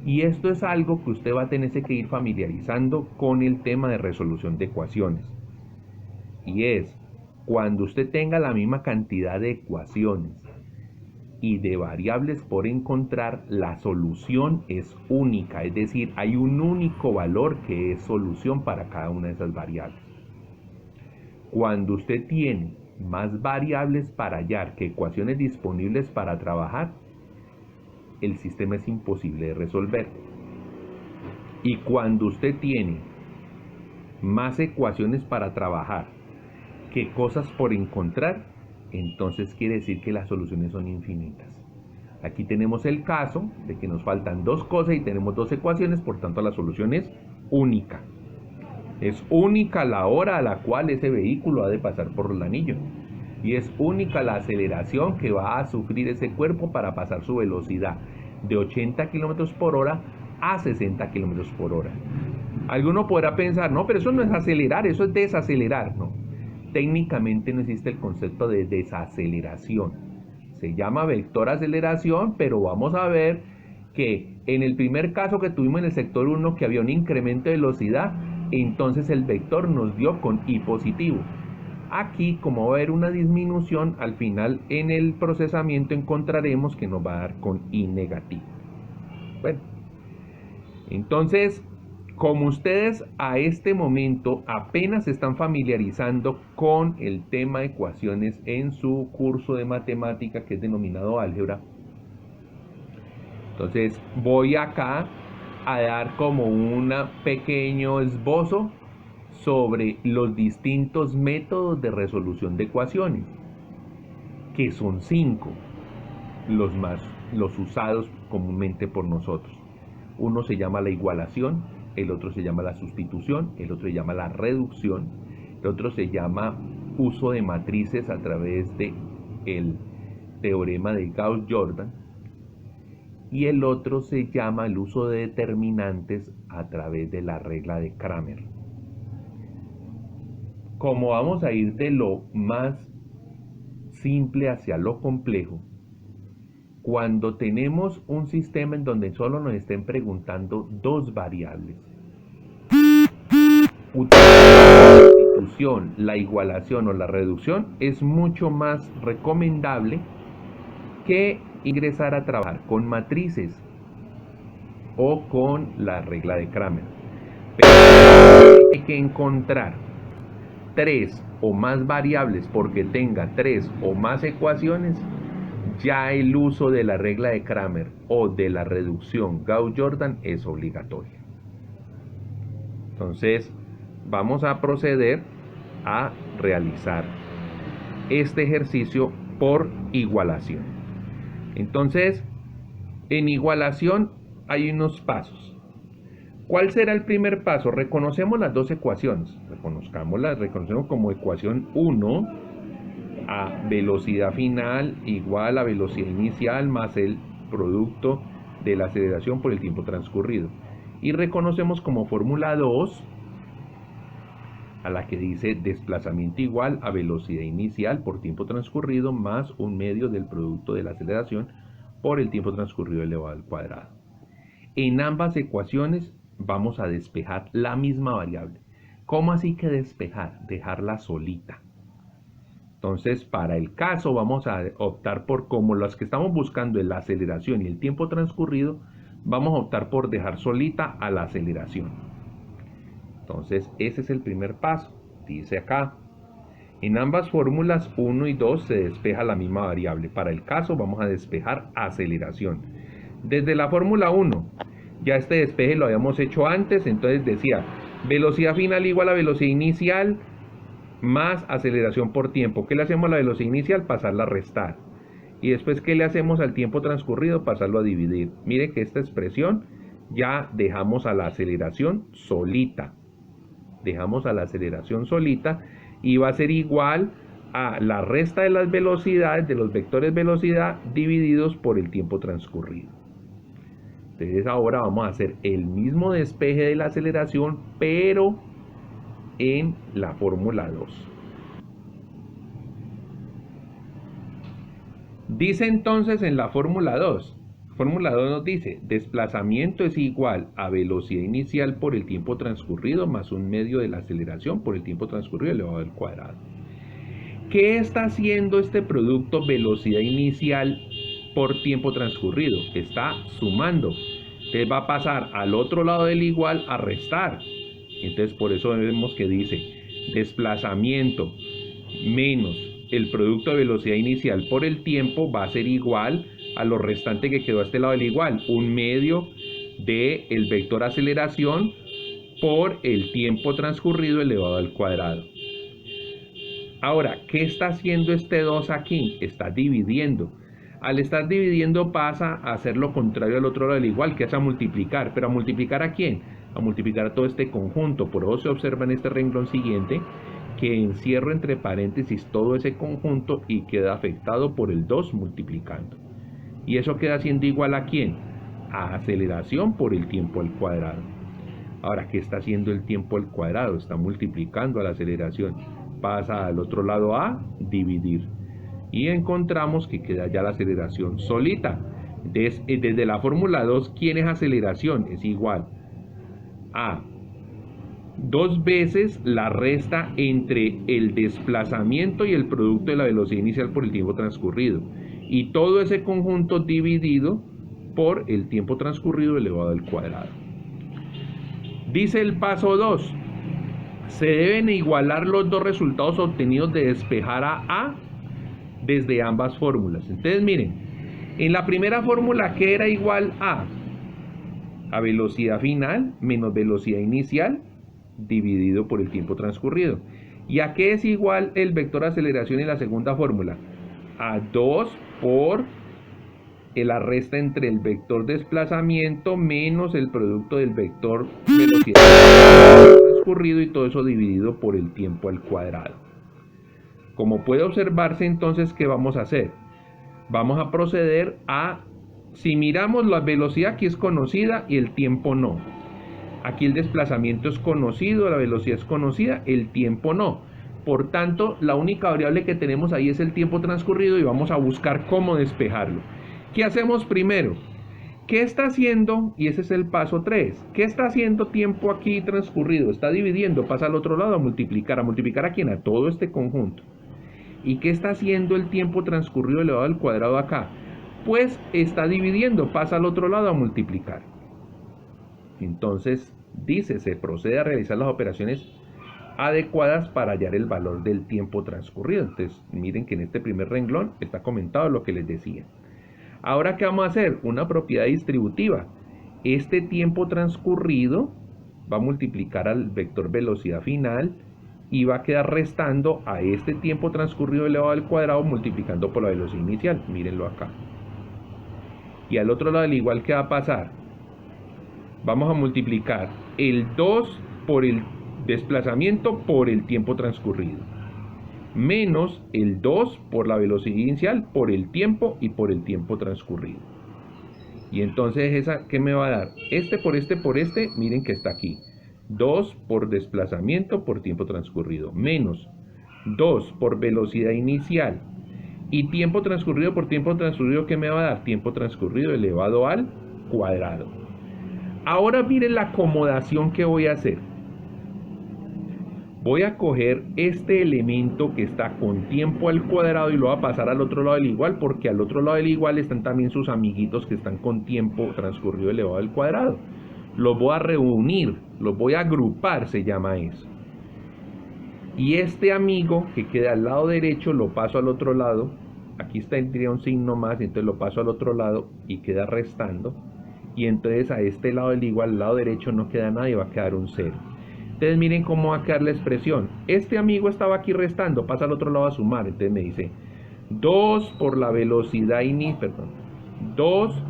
Y esto es algo que usted va a tener que ir familiarizando con el tema de resolución de ecuaciones. Y es, cuando usted tenga la misma cantidad de ecuaciones y de variables por encontrar, la solución es única, es decir, hay un único valor que es solución para cada una de esas variables. Cuando usted tiene más variables para hallar que ecuaciones disponibles para trabajar, el sistema es imposible de resolver. Y cuando usted tiene más ecuaciones para trabajar que cosas por encontrar, entonces quiere decir que las soluciones son infinitas. Aquí tenemos el caso de que nos faltan dos cosas y tenemos dos ecuaciones, por tanto la solución es única. Es única la hora a la cual ese vehículo ha de pasar por el anillo. Y es única la aceleración que va a sufrir ese cuerpo para pasar su velocidad de 80 km por hora a 60 km por hora. Alguno podrá pensar, no, pero eso no es acelerar, eso es desacelerar. No, técnicamente no existe el concepto de desaceleración. Se llama vector aceleración, pero vamos a ver que en el primer caso que tuvimos en el sector 1, que había un incremento de velocidad, entonces el vector nos dio con I positivo. Aquí, como va a haber una disminución, al final en el procesamiento encontraremos que nos va a dar con I negativo. Bueno, entonces, como ustedes a este momento apenas se están familiarizando con el tema de ecuaciones en su curso de matemática que es denominado álgebra, entonces voy acá a dar como un pequeño esbozo sobre los distintos métodos de resolución de ecuaciones, que son 5 los usados comúnmente por nosotros. Uno se llama la igualación, el otro se llama la sustitución, el otro se llama la reducción, el otro se llama uso de matrices a través de el teorema de Gauss-Jordan, y el otro se llama el uso de determinantes a través de la regla de Cramer. Como vamos a ir de lo más simple hacia lo complejo, cuando tenemos un sistema en donde solo nos estén preguntando dos variables, utilizar la sustitución, la igualación o la reducción es mucho más recomendable que ingresar a trabajar con matrices o con la regla de Cramer. Pero hay que encontrar 3 o más variables porque tenga 3 o más ecuaciones, ya el uso de la regla de Cramer o de la reducción Gauss-Jordan es obligatorio. Entonces, vamos a proceder a realizar este ejercicio por igualación. Entonces, en igualación hay unos pasos. ¿Cuál será el primer paso? Reconocemos las dos ecuaciones. Reconocemos como ecuación 1 a velocidad final igual a velocidad inicial más el producto de la aceleración por el tiempo transcurrido. Y reconocemos como fórmula 2 a la que dice desplazamiento igual a velocidad inicial por tiempo transcurrido más un medio del producto de la aceleración por el tiempo transcurrido elevado al cuadrado. En ambas ecuaciones vamos a despejar la misma variable. ¿Cómo así que despejar? Dejarla solita. Entonces, para el caso vamos a optar por, como las que estamos buscando en la aceleración y el tiempo transcurrido, vamos a optar por dejar solita a la aceleración. Entonces, ese es el primer paso. Dice acá En ambas fórmulas 1 y 2 se despeja la misma variable. Para el caso vamos a despejar aceleración. Desde la fórmula 1, ya este despeje lo habíamos hecho antes, entonces decía velocidad final igual a velocidad inicial más aceleración por tiempo. ¿Qué le hacemos a la velocidad inicial? Pasarla a restar. Y después, ¿qué le hacemos al tiempo transcurrido? Pasarlo a dividir. Mire que esta expresión ya dejamos a la aceleración solita. Dejamos a la aceleración solita y va a ser igual a la resta de las velocidades, de los vectores velocidad, divididos por el tiempo transcurrido. Entonces ahora vamos a hacer el mismo despeje de la aceleración, pero en la fórmula 2. Dice entonces en la fórmula 2 nos dice, desplazamiento es igual a velocidad inicial por el tiempo transcurrido más un medio de la aceleración por el tiempo transcurrido elevado al cuadrado. ¿Qué está haciendo este producto velocidad inicial por tiempo transcurrido? Está sumando. Entonces va a pasar al otro lado del igual a restar. Entonces por eso vemos que dice desplazamiento menos el producto de velocidad inicial por el tiempo va a ser igual a lo restante que quedó a este lado del igual, un medio del vector aceleración por el tiempo transcurrido elevado al cuadrado. Ahora, ¿qué está haciendo este 2 aquí? Está dividiendo. Al estar dividiendo pasa a hacer lo contrario al otro lado del igual, que es a multiplicar. ¿Pero a multiplicar a quién? A multiplicar a todo este conjunto. Por eso se observa en este renglón siguiente que encierro entre paréntesis todo ese conjunto y queda afectado por el 2 multiplicando. ¿Y eso queda siendo igual a quién? A aceleración por el tiempo al cuadrado. Ahora, ¿qué está haciendo el tiempo al cuadrado? Está multiplicando a la aceleración. Pasa al otro lado a dividir. Y encontramos que queda ya la aceleración solita. Desde la fórmula 2, ¿quién es aceleración? Es igual a 2 veces la resta entre el desplazamiento y el producto de la velocidad inicial por el tiempo transcurrido. Y todo ese conjunto dividido por el tiempo transcurrido elevado al cuadrado. Dice el paso 2. Se deben igualar los dos resultados obtenidos de despejar a desde ambas fórmulas. Entonces miren, en la primera fórmula, ¿qué era igual a? A velocidad final menos velocidad inicial dividido por el tiempo transcurrido. ¿Y a qué es igual el vector aceleración en la segunda fórmula? A 2 por la resta entre el vector desplazamiento menos el producto del vector velocidad transcurrido y todo eso dividido por el tiempo al cuadrado. Como puede observarse entonces, ¿qué vamos a hacer? Vamos a proceder a, si miramos la velocidad aquí es conocida y el tiempo no. Aquí el desplazamiento es conocido, la velocidad es conocida, el tiempo no. Por tanto, la única variable que tenemos ahí es el tiempo transcurrido y vamos a buscar cómo despejarlo. ¿Qué hacemos primero? ¿Qué está haciendo? Y ese es el paso 3. ¿Qué está haciendo tiempo aquí transcurrido? Está dividiendo, pasa al otro lado a multiplicar. ¿A multiplicar a quién? A todo este conjunto. ¿Y qué está haciendo el tiempo transcurrido elevado al cuadrado acá? Pues está dividiendo, pasa al otro lado a multiplicar. Entonces, dice, se procede a realizar las operaciones adecuadas para hallar el valor del tiempo transcurrido. Entonces, miren que en este primer renglón está comentado lo que les decía. Ahora, ¿qué vamos a hacer? Una propiedad distributiva. Este tiempo transcurrido va a multiplicar al vector velocidad final y va a quedar restando a este tiempo transcurrido elevado al cuadrado multiplicando por la velocidad inicial. Mírenlo acá. Y al otro lado del igual, ¿qué va a pasar? Vamos a multiplicar el 2 por el desplazamiento por el tiempo transcurrido. Menos el 2 por la velocidad inicial, por el tiempo y por el tiempo transcurrido. Y entonces, esa, ¿qué me va a dar? Este por este, miren que está aquí. 2 por desplazamiento por tiempo transcurrido. Menos 2 por velocidad inicial. Y tiempo transcurrido por tiempo transcurrido, ¿qué me va a dar? Tiempo transcurrido elevado al cuadrado. Ahora miren la acomodación que voy a hacer. Voy a coger este elemento que está con tiempo al cuadrado y lo voy a pasar al otro lado del igual, porque al otro lado del igual están también sus amiguitos que están con tiempo transcurrido elevado al cuadrado. Los voy a reunir, los voy a agrupar, se llama eso. Y este amigo que queda al lado derecho lo paso al otro lado. Aquí tendría un signo más, entonces lo paso al otro lado y queda restando. Y entonces a este lado del igual, al lado derecho no queda nada y va a quedar un 0. Entonces miren cómo va a quedar la expresión. Este amigo estaba aquí restando, pasa al otro lado a sumar. Entonces me dice 2 por la velocidad inicial, 2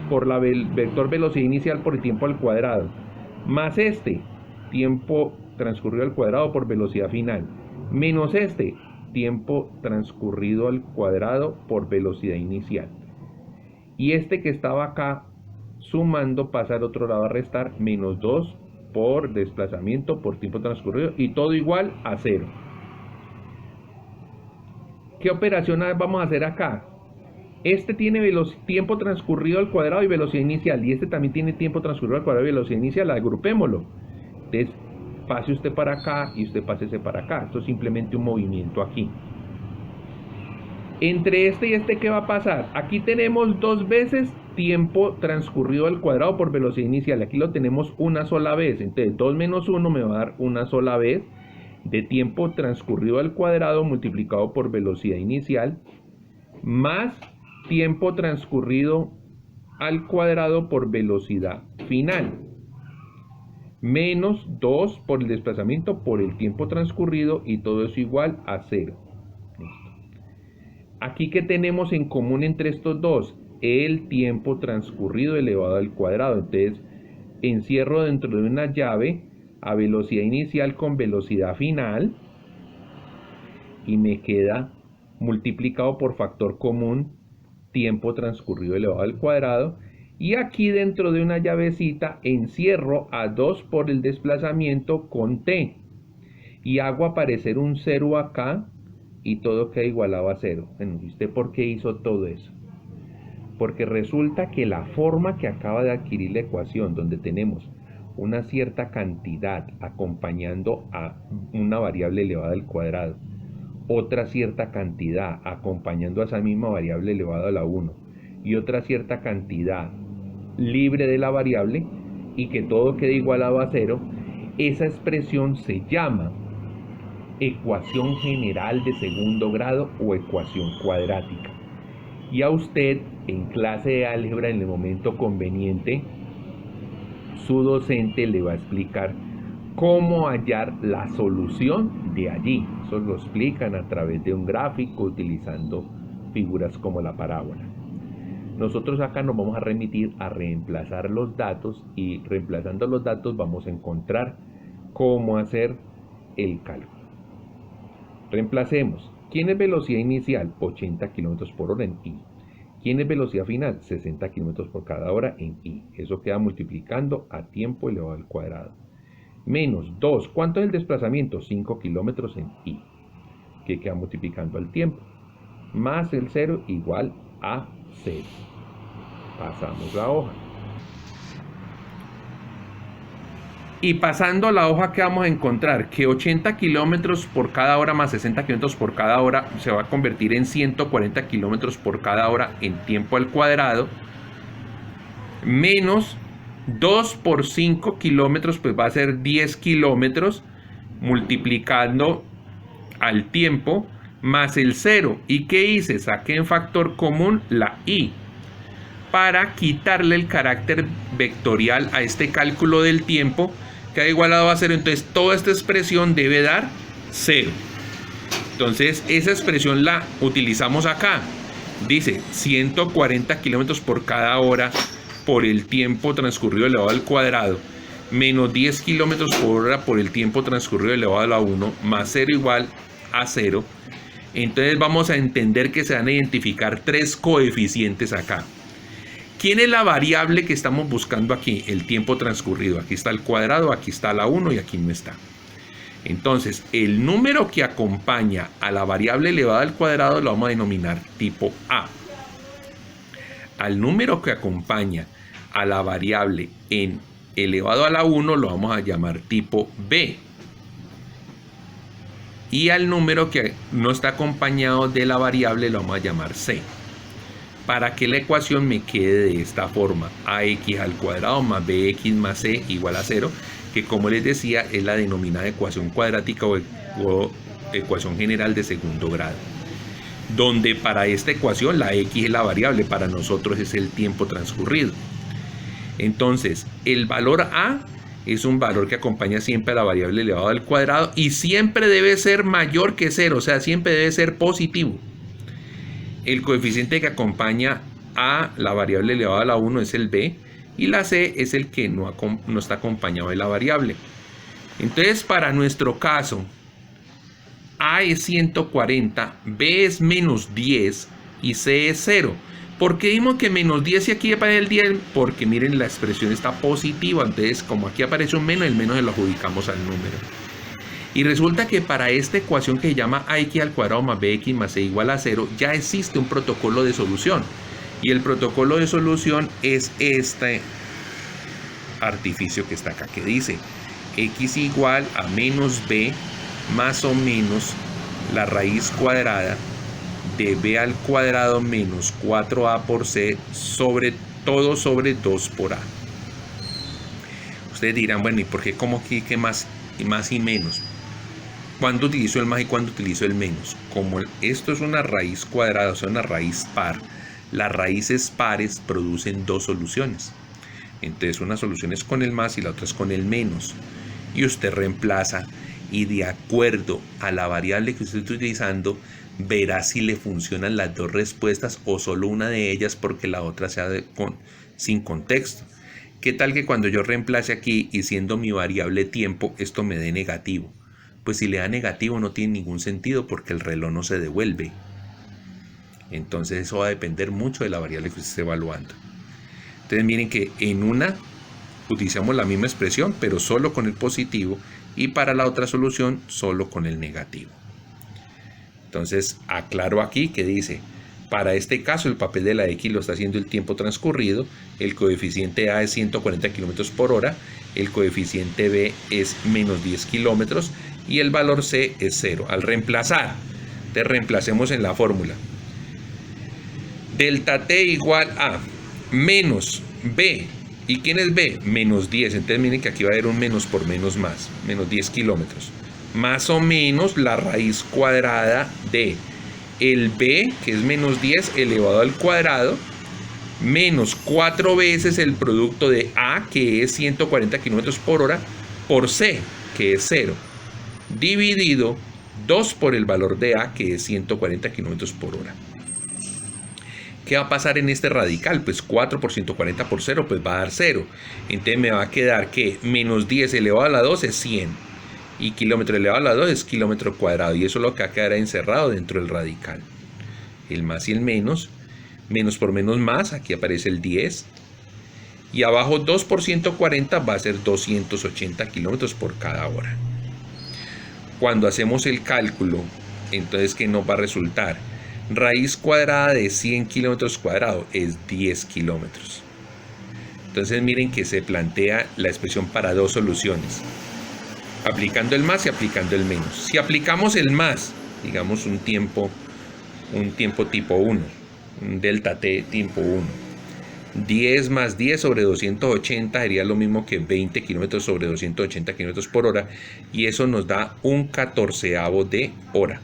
por la vector velocidad inicial por el tiempo al cuadrado, más este, tiempo transcurrido al cuadrado por velocidad final, menos este, tiempo transcurrido al cuadrado por velocidad inicial. Y este que estaba acá sumando pasa al otro lado a restar, menos 2 por desplazamiento por tiempo transcurrido y todo igual a 0. ¿Qué operación vamos a hacer acá? Este tiene tiempo transcurrido al cuadrado y velocidad inicial, y este también tiene tiempo transcurrido al cuadrado y velocidad inicial. Agrupémoslo. Entonces, pase usted para acá y usted pásese para acá. Esto es simplemente un movimiento aquí. Entre este y este, ¿qué va a pasar? Aquí tenemos 2 veces tiempo transcurrido al cuadrado por velocidad inicial. Aquí lo tenemos una sola vez. Entonces, 2 menos 1 me va a dar una sola vez de tiempo transcurrido al cuadrado multiplicado por velocidad inicial, más tiempo transcurrido al cuadrado por velocidad final, menos 2 por el desplazamiento por el tiempo transcurrido, y todo es igual a 0. Aquí, ¿qué tenemos en común entre estos dos? El tiempo transcurrido elevado al cuadrado. Entonces encierro dentro de una llave a velocidad inicial con velocidad final y me queda multiplicado por factor común tiempo transcurrido elevado al cuadrado, y aquí dentro de una llavecita encierro a 2 por el desplazamiento con t y hago aparecer un 0 acá y todo queda igualado a 0. Bueno, ¿y usted por qué hizo todo eso? Porque resulta que la forma que acaba de adquirir la ecuación, donde tenemos una cierta cantidad acompañando a una variable elevada al cuadrado, otra cierta cantidad acompañando a esa misma variable elevada a la 1 y otra cierta cantidad libre de la variable, y que todo quede igualado a 0, esa expresión se llama ecuación general de segundo grado o ecuación cuadrática. Y a usted en clase de álgebra, en el momento conveniente, su docente le va a explicar cómo hallar la solución de allí. Eso lo explican a través de un gráfico utilizando figuras como la parábola. Nosotros acá nos vamos a remitir a reemplazar los datos, y reemplazando los datos vamos a encontrar cómo hacer el cálculo. Reemplacemos. ¿Quién es velocidad inicial? 80 km por hora en I. ¿Quién es velocidad final? 60 km por cada hora en I. Eso queda multiplicando a tiempo elevado al cuadrado. Menos 2. ¿Cuánto es el desplazamiento? 5 kilómetros en I, que queda multiplicando al tiempo. Más el 0 igual a 0. Pasamos la hoja. Y pasando la hoja, ¿qué vamos a encontrar? Que 80 kilómetros por cada hora más 60 kilómetros por cada hora se va a convertir en 140 kilómetros por cada hora en tiempo al cuadrado, menos 2 por 5 kilómetros, pues va a ser 10 kilómetros multiplicando al tiempo, más el 0. ¿Y qué hice? Saqué en factor común la I para quitarle el carácter vectorial a este cálculo del tiempo, queda igualado a 0. Entonces toda esta expresión debe dar 0. Entonces esa expresión la utilizamos acá. Dice 140 kilómetros por cada hora por el tiempo transcurrido elevado al cuadrado, menos 10 kilómetros por hora por el tiempo transcurrido elevado a la 1, más 0 igual a 0. Entonces vamos a entender que se van a identificar 3 coeficientes acá. ¿Quién es la variable que estamos buscando aquí? El tiempo transcurrido. Aquí está el cuadrado, aquí está la 1 y aquí no está. Entonces, el número que acompaña a la variable elevada al cuadrado lo vamos a denominar tipo A. Al número que acompaña a la variable en elevado a la 1 lo vamos a llamar tipo B. Y al número que no está acompañado de la variable lo vamos a llamar C. Para que la ecuación me quede de esta forma: ax al cuadrado más bx más c igual a 0. que como les decía es la denominada ecuación cuadrática o ecuación general de segundo grado, donde para esta ecuación la x es la variable, para nosotros es el tiempo transcurrido. Entonces, el valor a es un valor que acompaña siempre a la variable elevada al cuadrado y siempre debe ser mayor que 0, o sea, siempre debe ser positivo. El coeficiente que acompaña a la variable elevada a la 1 es el b, y la c es el que no está acompañado de la variable. Entonces, para nuestro caso, a es 140, b es menos 10 y c es 0. ¿Por qué dimos que menos 10 y aquí aparece el 10? Porque miren, la expresión está positiva, entonces como aquí aparece un menos, el menos se lo adjudicamos al número. Y resulta que para esta ecuación que se llama ax al cuadrado más bx más c igual a 0, ya existe un protocolo de solución. Y el protocolo de solución es este artificio que está acá, que dice x igual a menos b más o menos la raíz cuadrada de b al cuadrado menos 4a por c sobre todo sobre 2 por a. Ustedes dirán, bueno, ¿y por qué como aquí que más y menos? ¿Cuándo utilizo el más y cuándo utilizo el menos? Como esto es una raíz cuadrada, o sea, una raíz par, las raíces pares producen dos soluciones. Entonces una solución es con el más y la otra es con el menos. Y usted reemplaza y de acuerdo a la variable que usted está utilizando, verá si le funcionan las dos respuestas o solo una de ellas porque la otra sea sin contexto. ¿Qué tal que cuando yo reemplace aquí y siendo mi variable tiempo, esto me dé negativo? Pues si le da negativo no tiene ningún sentido porque el reloj no se devuelve. Entonces eso va a depender mucho de la variable que usted esté evaluando. Entonces miren que en una utilizamos la misma expresión pero solo con el positivo y para la otra solución solo con el negativo. Entonces aclaro aquí que dice, para este caso el papel de la X lo está haciendo el tiempo transcurrido, el coeficiente A es 140 km por hora, el coeficiente B es menos 10 kilómetros y el valor C es 0. Al reemplazar, te reemplacemos en la fórmula. Delta T igual a menos B. ¿Y quién es B? Menos 10. Entonces miren que aquí va a haber un menos por menos más, menos 10 kilómetros. Más o menos la raíz cuadrada de el b, que es menos 10 elevado al cuadrado, menos 4 veces el producto de a, que es 140 km por hora, por c, que es 0, dividido 2 por el valor de a, que es 140 km por hora. ¿Qué va a pasar en este radical? Pues 4 por 140 por 0, pues va a dar 0. Entonces me va a quedar que menos 10 elevado a la 2 es 100. Y kilómetro elevado a la 2 es kilómetro cuadrado. Y eso es lo que va a quedar encerrado dentro del radical. El más y el menos. Menos por menos más. Aquí aparece el 10. Y abajo 2 por 140 va a ser 280 kilómetros por cada hora. Cuando hacemos el cálculo, entonces, ¿qué nos va a resultar? Raíz cuadrada de 100 kilómetros cuadrados es 10 kilómetros. Entonces miren que se plantea la expresión para dos soluciones, aplicando el más y aplicando el menos. Si aplicamos el más, digamos un tiempo tipo 1, un delta t tipo 1, 10 más 10 sobre 280 sería lo mismo que 20 kilómetros sobre 280 kilómetros por hora, y eso nos da un 14avo de hora.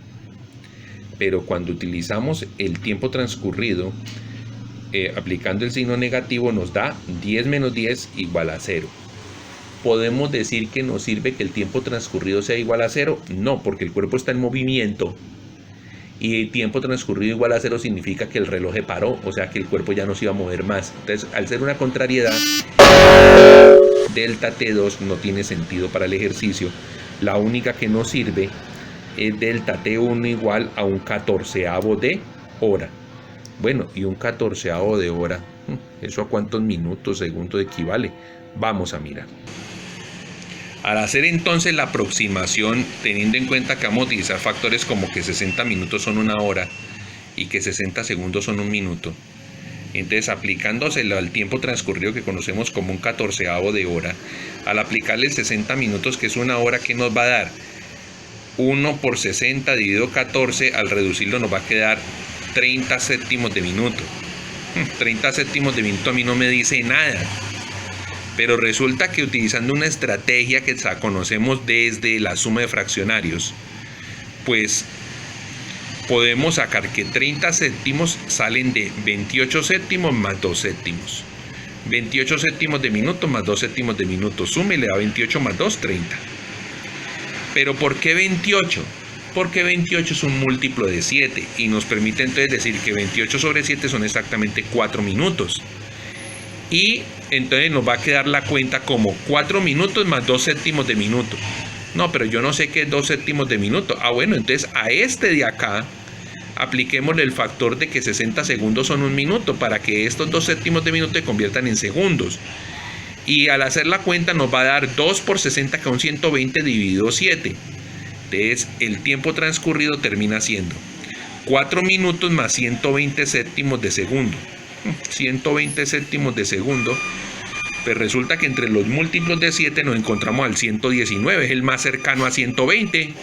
Pero cuando utilizamos el tiempo transcurrido, aplicando el signo negativo, nos da 10 menos 10 igual a 0. ¿Podemos decir que nos sirve que el tiempo transcurrido sea igual a 0? No, porque el cuerpo está en movimiento y el tiempo transcurrido igual a 0 significa que el reloj se paró, o sea que el cuerpo ya no se iba a mover más. Entonces, al ser una contrariedad, delta T2 no tiene sentido para el ejercicio. La única que nos sirve es delta T1 igual a un 14avo de hora. Bueno, y un 14avo de hora, ¿eso a cuántos minutos, segundos equivale? Vamos a mirar. Al hacer entonces la aproximación, teniendo en cuenta que vamos a utilizar factores como que 60 minutos son una hora y que 60 segundos son un minuto, entonces aplicándoselo al tiempo transcurrido que conocemos como un 14avo de hora, al aplicarle 60 minutos que es una hora, ¿qué nos va a dar? 1 por 60 dividido 14, al reducirlo nos va a quedar 30 séptimos de minuto. 30 séptimos de minuto a mí no me dice nada. Pero resulta que utilizando una estrategia que conocemos desde la suma de fraccionarios, pues podemos sacar que 30 séptimos salen de 28 séptimos más 2 séptimos. 28 séptimos de minuto más 2 séptimos de minuto. Suma y le da 28 más 2, 30. Pero ¿por qué 28? Porque 28 es un múltiplo de 7 y nos permite entonces decir que 28 sobre 7 son exactamente 4 minutos. Y entonces nos va a quedar la cuenta como 4 minutos más 2 séptimos de minuto. No, pero yo no sé qué es 2 séptimos de minuto. Ah, bueno, entonces a este de acá apliquémosle el factor de que 60 segundos son un minuto para que estos 2 séptimos de minuto se conviertan en segundos. Y al hacer la cuenta nos va a dar 2 por 60, que son 120 dividido 7. Entonces el tiempo transcurrido termina siendo 4 minutos más 120 séptimos de segundo. 120 séptimos de segundo. Pues resulta que entre los múltiplos de 7 nos encontramos al 119, es el más cercano a 120.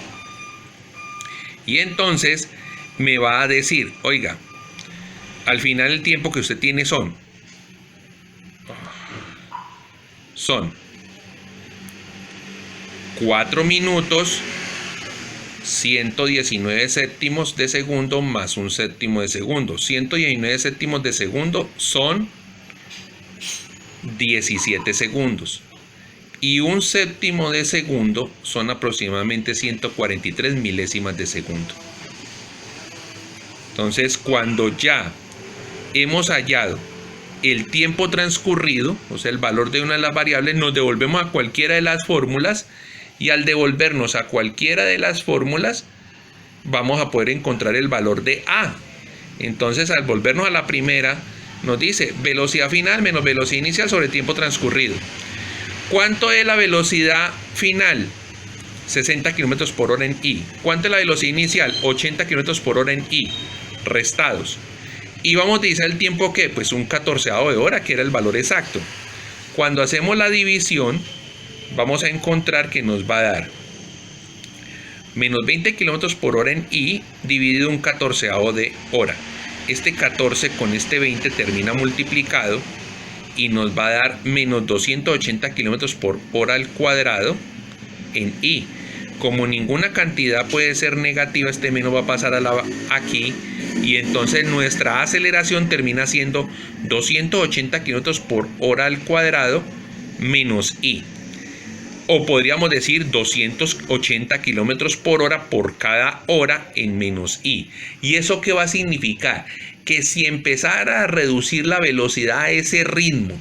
Y entonces me va a decir, oiga, al final el tiempo que usted tiene son 4 minutos 119 séptimos de segundo más un séptimo de segundo. 119 séptimos de segundo son 17 segundos. Y un séptimo de segundo son aproximadamente 143 milésimas de segundo. Entonces, cuando ya hemos hallado el tiempo transcurrido, o sea, el valor de una de las variables, nos devolvemos a cualquiera de las fórmulas. Y al devolvernos a cualquiera de las fórmulas, vamos a poder encontrar el valor de A. Entonces, al volvernos a la primera, nos dice velocidad final menos velocidad inicial sobre tiempo transcurrido. ¿Cuánto es la velocidad final? 60 km por hora en I. ¿Cuánto es la velocidad inicial? 80 km por hora en I. Restados. Y vamos a utilizar el tiempo que, pues un 14avo de hora, que era el valor exacto. Cuando hacemos la división, vamos a encontrar que nos va a dar menos 20 km por hora en I dividido un 14avo de hora. Este 14 con este 20 termina multiplicado y nos va a dar menos 280 km por hora al cuadrado en I. Como ninguna cantidad puede ser negativa, este menos va a pasar aquí y entonces nuestra aceleración termina siendo 280 km por hora al cuadrado menos I. O podríamos decir 280 kilómetros por hora por cada hora en menos I. ¿Y eso qué va a significar? Que si empezara a reducir la velocidad a ese ritmo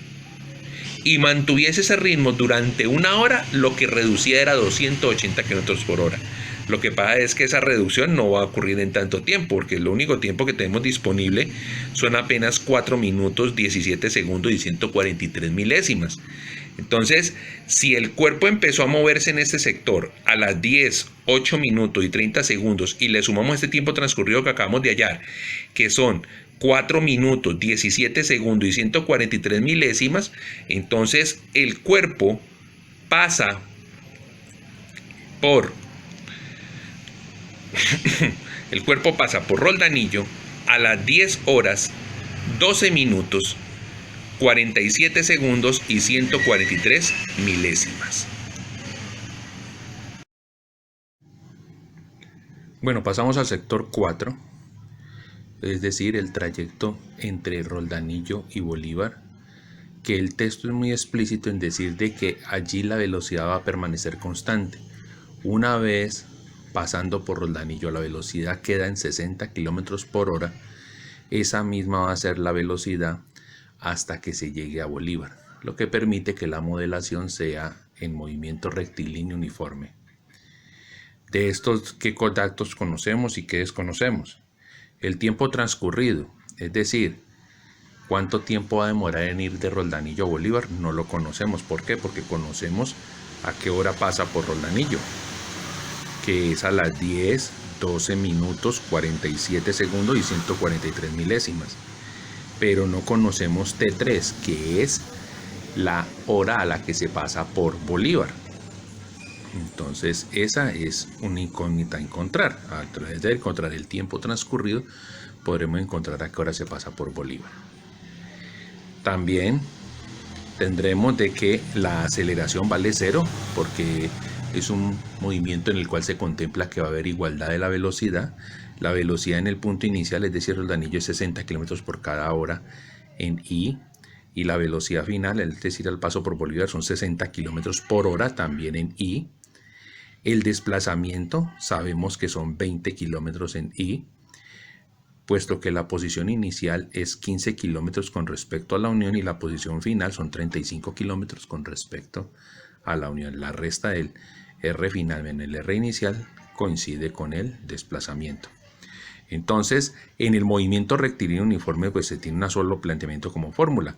y mantuviese ese ritmo durante una hora, lo que reducía era 280 kilómetros por hora. Lo que pasa es que esa reducción no va a ocurrir en tanto tiempo, porque el único tiempo que tenemos disponible son apenas 4 minutos, 17 segundos y 143 milésimas. Entonces, si el cuerpo empezó a moverse en este sector a las 10, 8 minutos y 30 segundos y le sumamos este tiempo transcurrido que acabamos de hallar, que son 4 minutos, 17 segundos y 143 milésimas, entonces el cuerpo pasa por Roldanillo a las 10 horas, 12 minutos, 47 segundos y 143 milésimas. Bueno, pasamos al sector 4, es decir, el trayecto entre Roldanillo y Bolívar, que el texto es muy explícito en decir de que allí la velocidad va a permanecer constante. Una vez pasando por Roldanillo, la velocidad queda en 60 km por hora. Esa misma va a ser la velocidad hasta que se llegue a Bolívar, lo que permite que la modelación sea en movimiento rectilíneo uniforme. De estos, ¿qué datos conocemos y qué desconocemos? El tiempo transcurrido, es decir, cuánto tiempo va a demorar en ir de Roldanillo a Bolívar, no lo conocemos. ¿Por qué? Porque conocemos a qué hora pasa por Roldanillo, que es a las 10, 12 minutos, 47 segundos y 143 milésimas. Pero no conocemos T3, que es la hora a la que se pasa por Bolívar. Entonces esa es una incógnita a encontrar. A través de encontrar el tiempo transcurrido podremos encontrar a qué hora se pasa por Bolívar. También tendremos de que la aceleración vale 0 porque es un movimiento en el cual se contempla que va a haber igualdad de la velocidad. La velocidad en el punto inicial, es decir, el anillo, es 60 km por cada hora en I, y la velocidad final, es decir, al paso por Bolívar, son 60 km por hora también en I. El desplazamiento sabemos que son 20 km en I, puesto que la posición inicial es 15 km con respecto a la unión y la posición final son 35 km con respecto a la unión. La resta del R final en el R inicial coincide con el desplazamiento. Entonces, en el movimiento rectilíneo uniforme, pues se tiene un solo planteamiento como fórmula.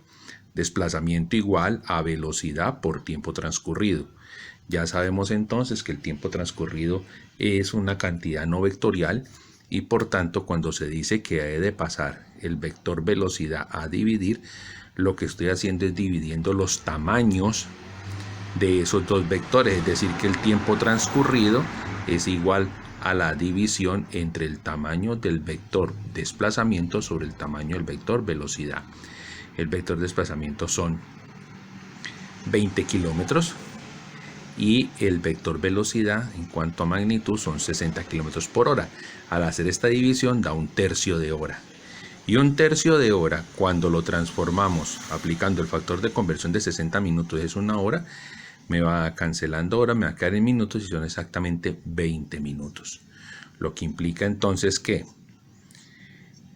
Desplazamiento igual a velocidad por tiempo transcurrido. Ya sabemos entonces que el tiempo transcurrido es una cantidad no vectorial y por tanto cuando se dice que he de pasar el vector velocidad a dividir, lo que estoy haciendo es dividiendo los tamaños de esos dos vectores, es decir, que el tiempo transcurrido es igual a la división entre el tamaño del vector desplazamiento sobre el tamaño del vector velocidad. El vector desplazamiento son 20 kilómetros y el vector velocidad en cuanto a magnitud son 60 kilómetros por hora. Al hacer esta división da 1/3 de hora. Y 1/3 de hora, cuando lo transformamos aplicando el factor de conversión de 60 minutos es 1 hora, me va cancelando hora, me va a quedar en minutos y son exactamente 20 minutos. Lo que implica entonces que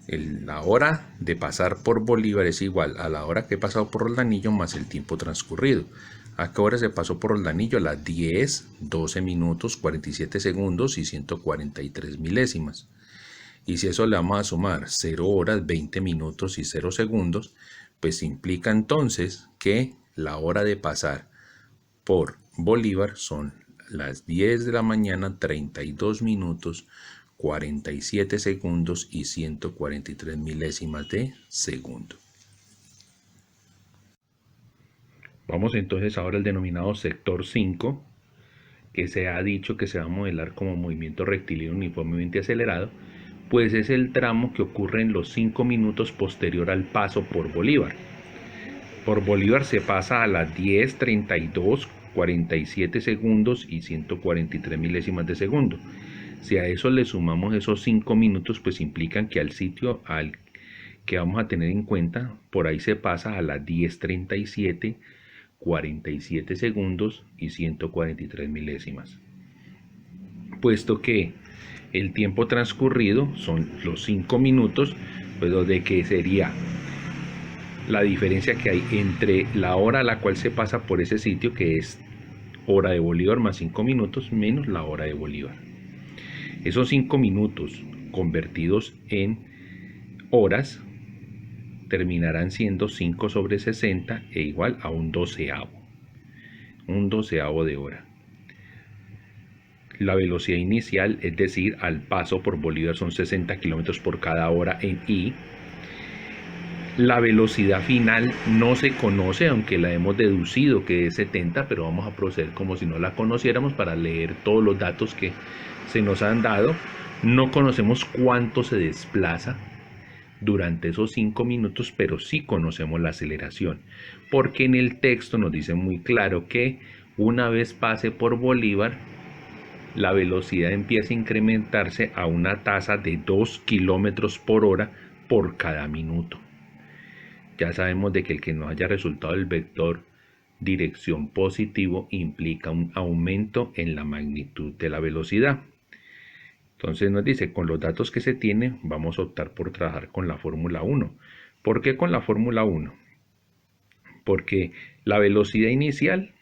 la hora de pasar por Bolívar es igual a la hora que he pasado por Roldanillo más el tiempo transcurrido. ¿A qué hora se pasó por Roldanillo? A las 10, 12 minutos, 47 segundos y 143 milésimas. Y si eso le vamos a sumar 0 horas, 20 minutos y 0 segundos, pues implica entonces que la hora de pasar por Bolívar son las 10 de la mañana, 32 minutos, 47 segundos y 143 milésimas de segundo. Vamos entonces ahora al denominado sector 5, que se ha dicho que se va a modelar como movimiento rectilíneo uniformemente acelerado, pues es el tramo que ocurre en los 5 minutos posterior al paso por Bolívar. Por Bolívar se pasa a las 10, 32, 47 segundos y 143 milésimas de segundo. Si a eso le sumamos esos 5 minutos, pues implican que al sitio al que vamos a tener en cuenta, por ahí se pasa a las 10:37, 47 segundos y 143 milésimas. Puesto que el tiempo transcurrido son los 5 minutos, pues de que sería la diferencia que hay entre la hora a la cual se pasa por ese sitio, que es hora de Bolívar más 5 minutos, menos la hora de Bolívar. Esos 5 minutos convertidos en horas terminarán siendo 5 sobre 60 e igual a un doceavo de hora. La velocidad inicial, es decir, al paso por Bolívar, son 60 kilómetros por cada hora en I. La velocidad final no se conoce, aunque la hemos deducido que es 70, pero vamos a proceder como si no la conociéramos para leer todos los datos que se nos han dado. No conocemos cuánto se desplaza durante esos 5 minutos, pero sí conocemos la aceleración, porque en el texto nos dice muy claro que una vez pase por Bolívar, la velocidad empieza a incrementarse a una tasa de 2 kilómetros por hora por cada minuto. Ya sabemos de que el que no haya resultado el vector dirección positivo implica un aumento en la magnitud de la velocidad. Entonces nos dice, con los datos que se tienen, vamos a optar por trabajar con la fórmula 1. ¿Por qué con la fórmula 1? Porque la velocidad inicial,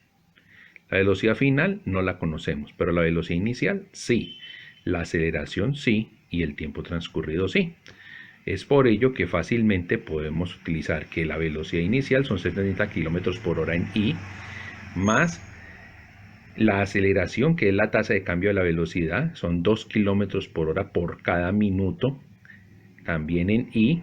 la velocidad final no la conocemos, pero la velocidad inicial sí, la aceleración sí y el tiempo transcurrido sí. Es por ello que fácilmente podemos utilizar que la velocidad inicial son 70 km por hora en I, más la aceleración, que es la tasa de cambio de la velocidad, son 2 km por hora por cada minuto, también en I,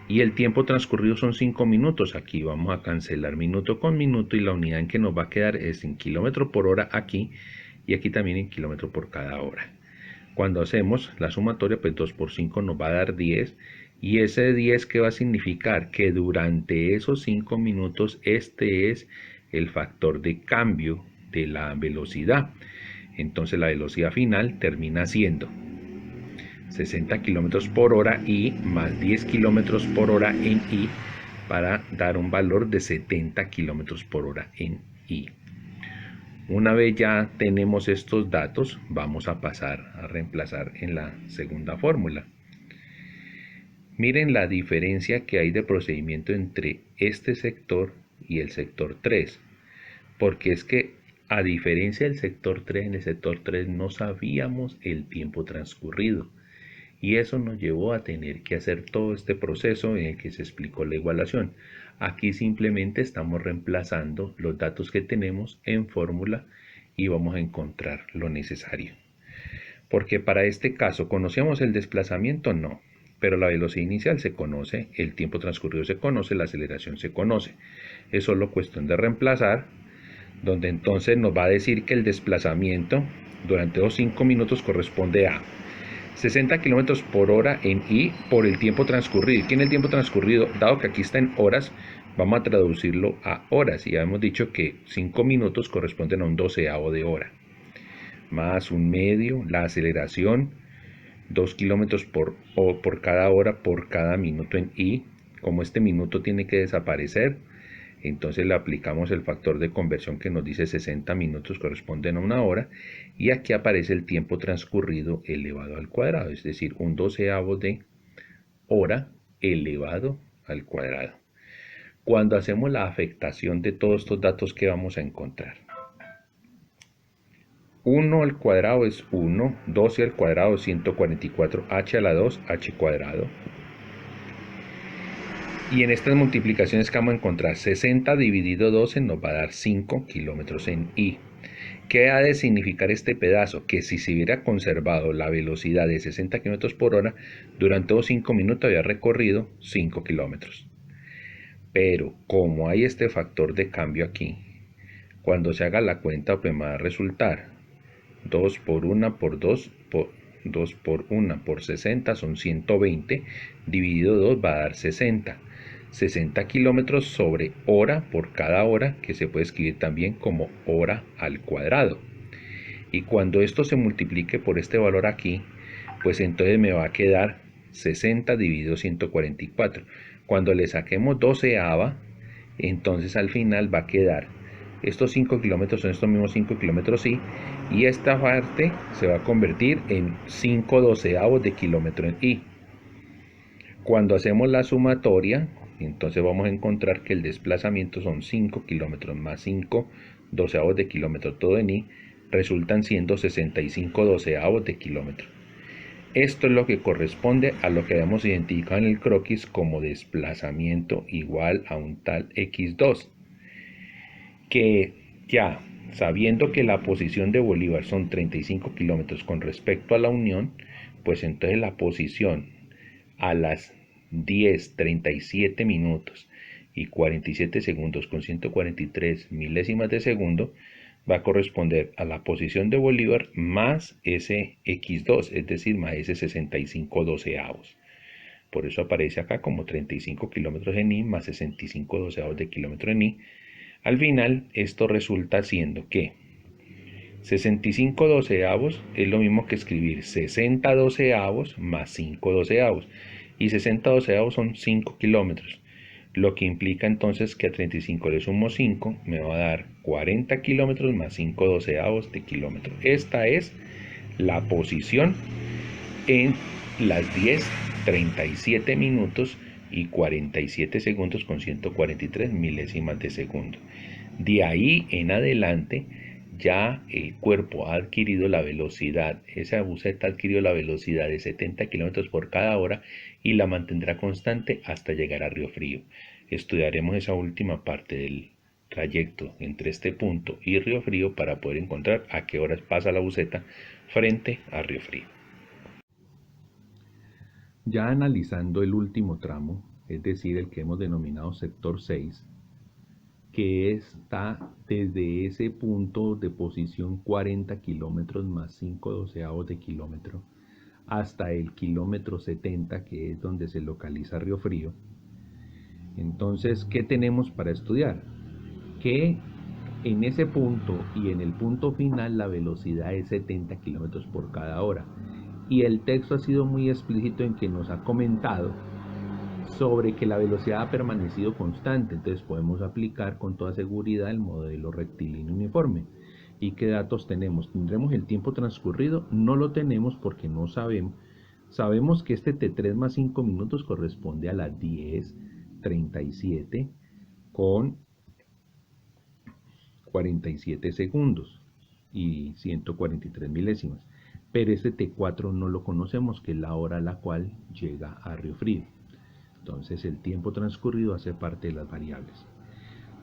y el tiempo transcurrido son 5 minutos. Aquí vamos a cancelar minuto con minuto y la unidad en que nos va a quedar es en kilómetro por hora aquí, y aquí también en kilómetro por cada hora. Cuando hacemos la sumatoria, pues 2 por 5 nos va a dar 10, Y ese 10, ¿qué va a significar? Que durante esos 5 minutos este es el factor de cambio de la velocidad. Entonces la velocidad final termina siendo 60 kilómetros por hora y más 10 kilómetros por hora en I, para dar un valor de 70 kilómetros por hora en I. Una vez ya tenemos estos datos, vamos a pasar a reemplazar en la segunda fórmula. Miren la diferencia que hay de procedimiento entre este sector y el sector 3, porque es que a diferencia del sector 3, en el sector 3 no sabíamos el tiempo transcurrido, y eso nos llevó a tener que hacer todo este proceso en el que se explicó la igualación. Aquí simplemente estamos reemplazando los datos que tenemos en fórmula y vamos a encontrar lo necesario. Porque para este caso, ¿conocíamos el desplazamiento? No. Pero la velocidad inicial se conoce, el tiempo transcurrido se conoce, la aceleración se conoce. Es solo cuestión de reemplazar, donde entonces nos va a decir que el desplazamiento durante los 5 minutos corresponde a 60 kilómetros por hora en I por el tiempo transcurrido. ¿Y qué es el tiempo transcurrido? Dado que aquí está en horas, vamos a traducirlo a horas. Y ya hemos dicho que 5 minutos corresponden a un doceavo de hora. Más un medio, la aceleración, 2 kilómetros por cada hora por cada minuto en I. Como este minuto tiene que desaparecer, entonces le aplicamos el factor de conversión que nos dice 60 minutos corresponden a una hora, y aquí aparece el tiempo transcurrido elevado al cuadrado, es decir, un doceavo de hora elevado al cuadrado. Cuando hacemos la afectación de todos estos datos, ¿qué vamos a encontrar? 1 al cuadrado es 1, 12 al cuadrado es 144, h a la 2, h cuadrado. Y en estas multiplicaciones que vamos a encontrar, 60 dividido 12 nos va a dar 5 kilómetros en I. ¿Qué ha de significar este pedazo? Que si se hubiera conservado la velocidad de 60 kilómetros por hora, durante los 5 minutos había recorrido 5 kilómetros. Pero como hay este factor de cambio aquí, cuando se haga la cuenta, pues me va a resultar 2 por 1 por 2 por 2 por 1 por 60 son 120, dividido 2 va a dar 60. 60 kilómetros sobre hora por cada hora, que se puede escribir también como hora al cuadrado. Y cuando esto se multiplique por este valor aquí, pues entonces me va a quedar 60 dividido 144. Cuando le saquemos 12ava, entonces al final va a quedar, estos 5 kilómetros son estos mismos 5 kilómetros y esta parte se va a convertir en 5 doceavos de kilómetro en I. Cuando hacemos la sumatoria, entonces vamos a encontrar que el desplazamiento son 5 kilómetros más 5 doceavos de kilómetro todo en I, resultan siendo 65 doceavos de kilómetro. Esto es lo que corresponde a lo que habíamos identificado en el croquis como desplazamiento igual a un tal x2, que ya sabiendo que la posición de Bolívar son 35 kilómetros con respecto a la Unión, pues entonces la posición a las 10:37 minutos y 47 segundos con 143 milésimas de segundo va a corresponder a la posición de Bolívar más ese x2, es decir, más ese 65 doceavos. Por eso aparece acá como 35 kilómetros en I más 65 doceavos de kilómetro en I. Al final, esto resulta siendo que 65 doceavos es lo mismo que escribir 60 doceavos más 5 doceavos. Y 60 doceavos son 5 kilómetros. Lo que implica entonces que a 35 le sumo 5, me va a dar 40 kilómetros más 5 doceavos de kilómetro. Esta es la posición en las 10:37 minutos y 47 segundos con 143 milésimas de segundo. De ahí en adelante ya el cuerpo ha adquirido la velocidad, esa buseta ha adquirido la velocidad de 70 kilómetros por cada hora y la mantendrá constante hasta llegar a Río Frío. Estudiaremos esa última parte del trayecto entre este punto y Río Frío para poder encontrar a qué horas pasa la buseta frente a Río Frío. Ya analizando el último tramo, es decir, el que hemos denominado sector 6, que está desde ese punto de posición 40 kilómetros más 5 doceavos de kilómetro hasta el kilómetro 70, que es donde se localiza Río Frío. Entonces, ¿qué tenemos para estudiar? Que en ese punto y en el punto final la velocidad es 70 kilómetros por cada hora. Y el texto ha sido muy explícito en que nos ha comentado sobre que la velocidad ha permanecido constante. Entonces podemos aplicar con toda seguridad el modelo rectilíneo uniforme. ¿Y qué datos tenemos? ¿Tendremos el tiempo transcurrido? No lo tenemos porque no sabemos. Sabemos que este T3 más 5 minutos corresponde a las 10:37 con 47 segundos y 143 milésimas. Pero este T4 no lo conocemos, que es la hora a la cual llega a Río Frío. Entonces el tiempo transcurrido hace parte de las variables.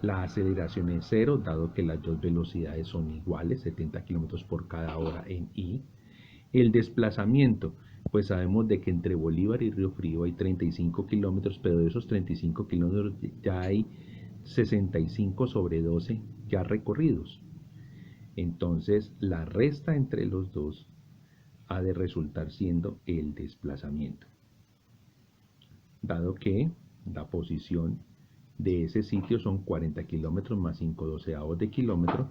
La aceleración es 0, dado que las dos velocidades son iguales, 70 km por cada hora en I. El desplazamiento, pues sabemos de que entre Bolívar y Río Frío hay 35 kilómetros, pero de esos 35 kilómetros ya hay 65 sobre 12 ya recorridos. Entonces la resta entre los dos ha de resultar siendo el desplazamiento, dado que la posición de ese sitio son 40 kilómetros más 5/12 de kilómetro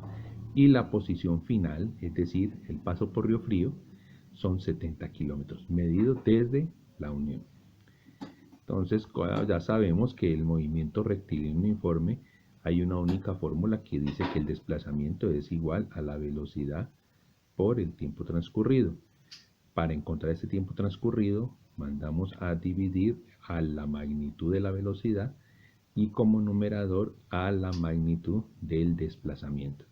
y la posición final, es decir, el paso por Río Frío, son 70 kilómetros, medido desde la unión. Entonces ya sabemos que el movimiento rectilíneo uniforme hay una única fórmula que dice que el desplazamiento es igual a la velocidad por el tiempo transcurrido. Para encontrar este tiempo transcurrido, mandamos a dividir a la magnitud de la velocidad y como numerador a la magnitud del desplazamiento.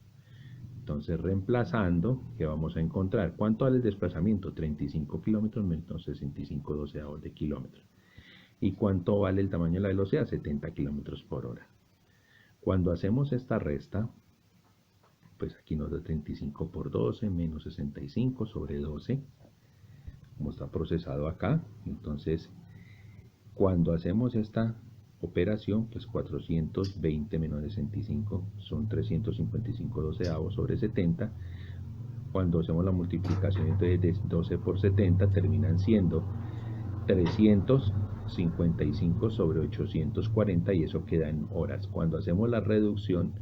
Entonces, reemplazando, ¿qué vamos a encontrar? ¿Cuánto vale el desplazamiento? 35 kilómetros menos 65/12 de kilómetro. ¿Y cuánto vale el tamaño de la velocidad? 70 kilómetros por hora. Cuando hacemos esta resta, pues aquí nos da 35 por 12 menos 65 sobre 12, como está procesado acá. Entonces, cuando hacemos esta operación, pues 420 menos 65 son 355/12 sobre 70. Cuando hacemos la multiplicación entonces de 12 por 70 terminan siendo 355 sobre 840 y eso queda en horas. Cuando hacemos la reducción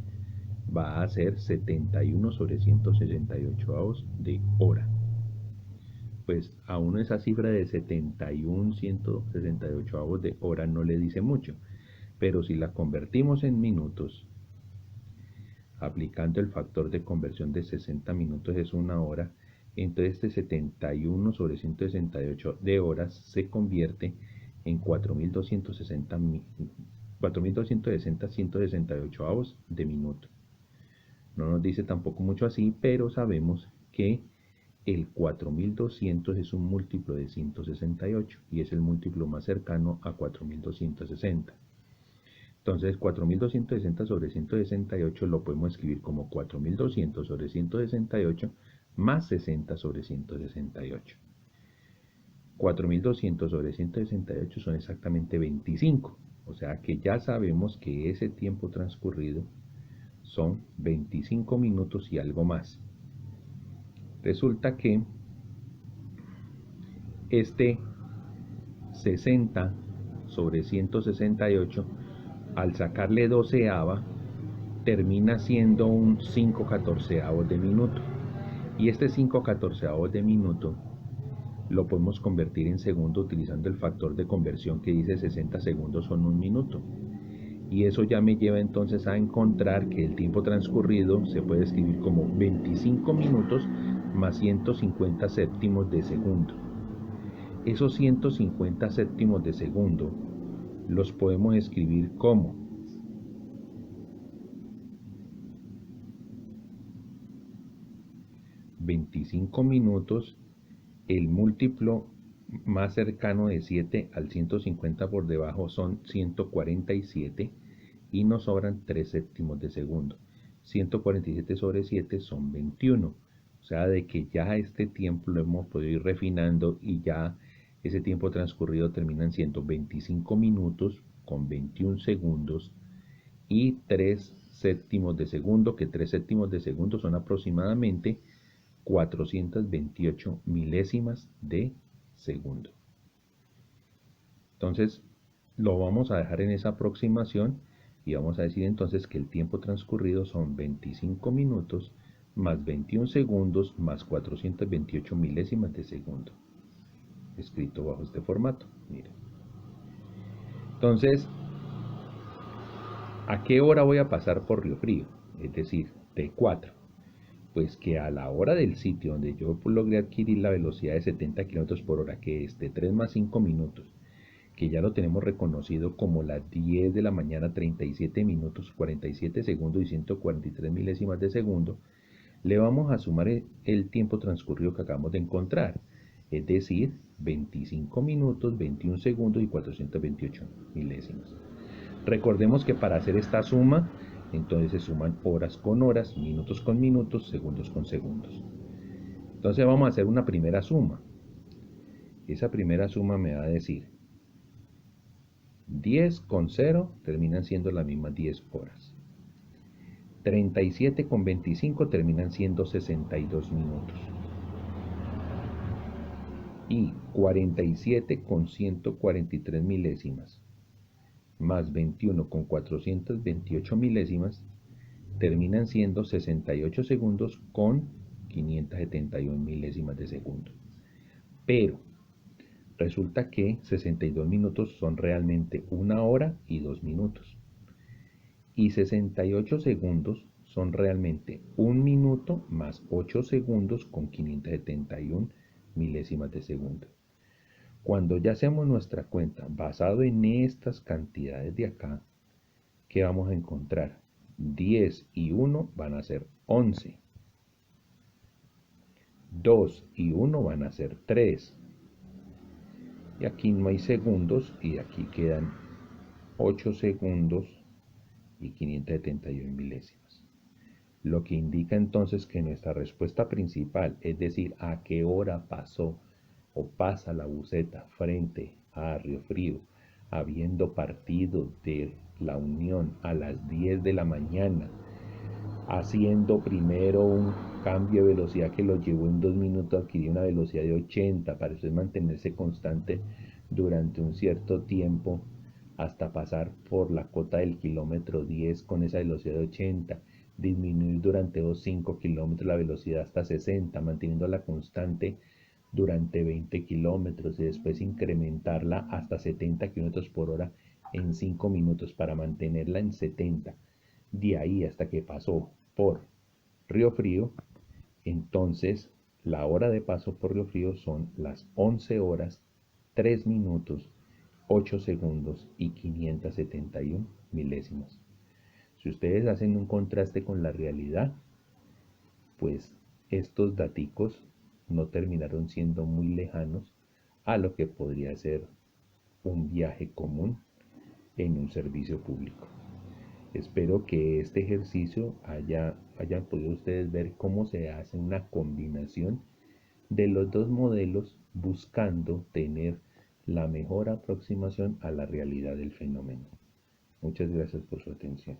va a ser 71 sobre 168 de hora. Pues a uno esa cifra de 71 168 de hora no le dice mucho, pero si la convertimos en minutos, aplicando el factor de conversión de 60 minutos es una hora, entonces este 71 sobre 168 de horas se convierte en 4.260 168 de minuto. No nos dice tampoco mucho así, pero sabemos que el 4200 es un múltiplo de 168 y es el múltiplo más cercano a 4260. Entonces 4260 sobre 168 lo podemos escribir como 4200 sobre 168 más 60 sobre 168. 4200 sobre 168 son exactamente 25, o sea que ya sabemos que ese tiempo transcurrido son 25 minutos y algo más. Resulta que este 60 sobre 168, al sacarle 12ava, termina siendo un 5/14 de minuto. Y este 5/14 de minuto lo podemos convertir en segundo utilizando el factor de conversión que dice 60 segundos son un minuto. Y eso ya me lleva entonces a encontrar que el tiempo transcurrido se puede escribir como 25 minutos más 150 séptimos de segundo. Esos 150 séptimos de segundo los podemos escribir como 25 minutos, el múltiplo más cercano de 7 al 150 por debajo son 147 y nos sobran 3 séptimos de segundo. 147 sobre 7 son 21. O sea, de que ya este tiempo lo hemos podido ir refinando y ya ese tiempo transcurrido terminan siendo 25 minutos con 21 segundos y 3 séptimos de segundo, que 3 séptimos de segundo son aproximadamente 428 milésimas de segundo. Entonces, lo vamos a dejar en esa aproximación y vamos a decir entonces que el tiempo transcurrido son 25 minutos más 21 segundos más 428 milésimas de segundo, escrito bajo este formato. Miren. Entonces, ¿a qué hora voy a pasar por Río Frío? Es decir, T4. Pues que a la hora del sitio donde yo logré adquirir la velocidad de 70 km por hora, que es T3 más 5 minutos, que ya lo tenemos reconocido como las 10 de la mañana, 37 minutos, 47 segundos y 143 milésimas de segundo, le vamos a sumar el tiempo transcurrido que acabamos de encontrar, es decir, 25 minutos, 21 segundos y 428 milésimas. Recordemos que para hacer esta suma, entonces se suman horas con horas, minutos con minutos, segundos con segundos. Entonces vamos a hacer una primera suma. Esa primera suma me va a decir 10 con 0 terminan siendo las mismas 10 horas. 37 con 25 terminan siendo 62 minutos. Y 47 con 143 milésimas más 21 con 428 milésimas terminan siendo 68 segundos con 571 milésimas de segundo. Pero resulta que 62 minutos son realmente 1 hora y 2 minutos. Y 68 segundos son realmente 1 minuto más 8 segundos con 571 milésimas de segundo. Cuando ya hacemos nuestra cuenta basado en estas cantidades de acá, ¿qué vamos a encontrar? 10 y 1 van a ser 11. 2 y 1 van a ser 3. Y aquí no hay segundos y aquí quedan 8 segundos y 571 milésimas. Lo que indica entonces que nuestra respuesta principal, es decir, a qué hora pasó o pasa la buseta frente a Río Frío, habiendo partido de la Unión a las 10 de la mañana, haciendo primero un cambio de velocidad que lo llevó en 2 minutos a adquirir una velocidad de 80 para después mantenerse constante durante un cierto tiempo hasta pasar por la cota del kilómetro 10 con esa velocidad de 80, disminuir durante 5 kilómetros la velocidad hasta 60, manteniéndola constante durante 20 kilómetros y después incrementarla hasta 70 kilómetros por hora en 5 minutos para mantenerla en 70. De ahí hasta que pasó por Río Frío, entonces la hora de paso por Río Frío son las 11 horas, 3 minutos, 8 segundos y 571 milésimas. Si ustedes hacen un contraste con la realidad, pues estos daticos no terminaron siendo muy lejanos a lo que podría ser un viaje común en un servicio público. Espero que este ejercicio hayan podido ustedes ver cómo se hace una combinación de los dos modelos buscando tener la mejor aproximación a la realidad del fenómeno. Muchas gracias por su atención.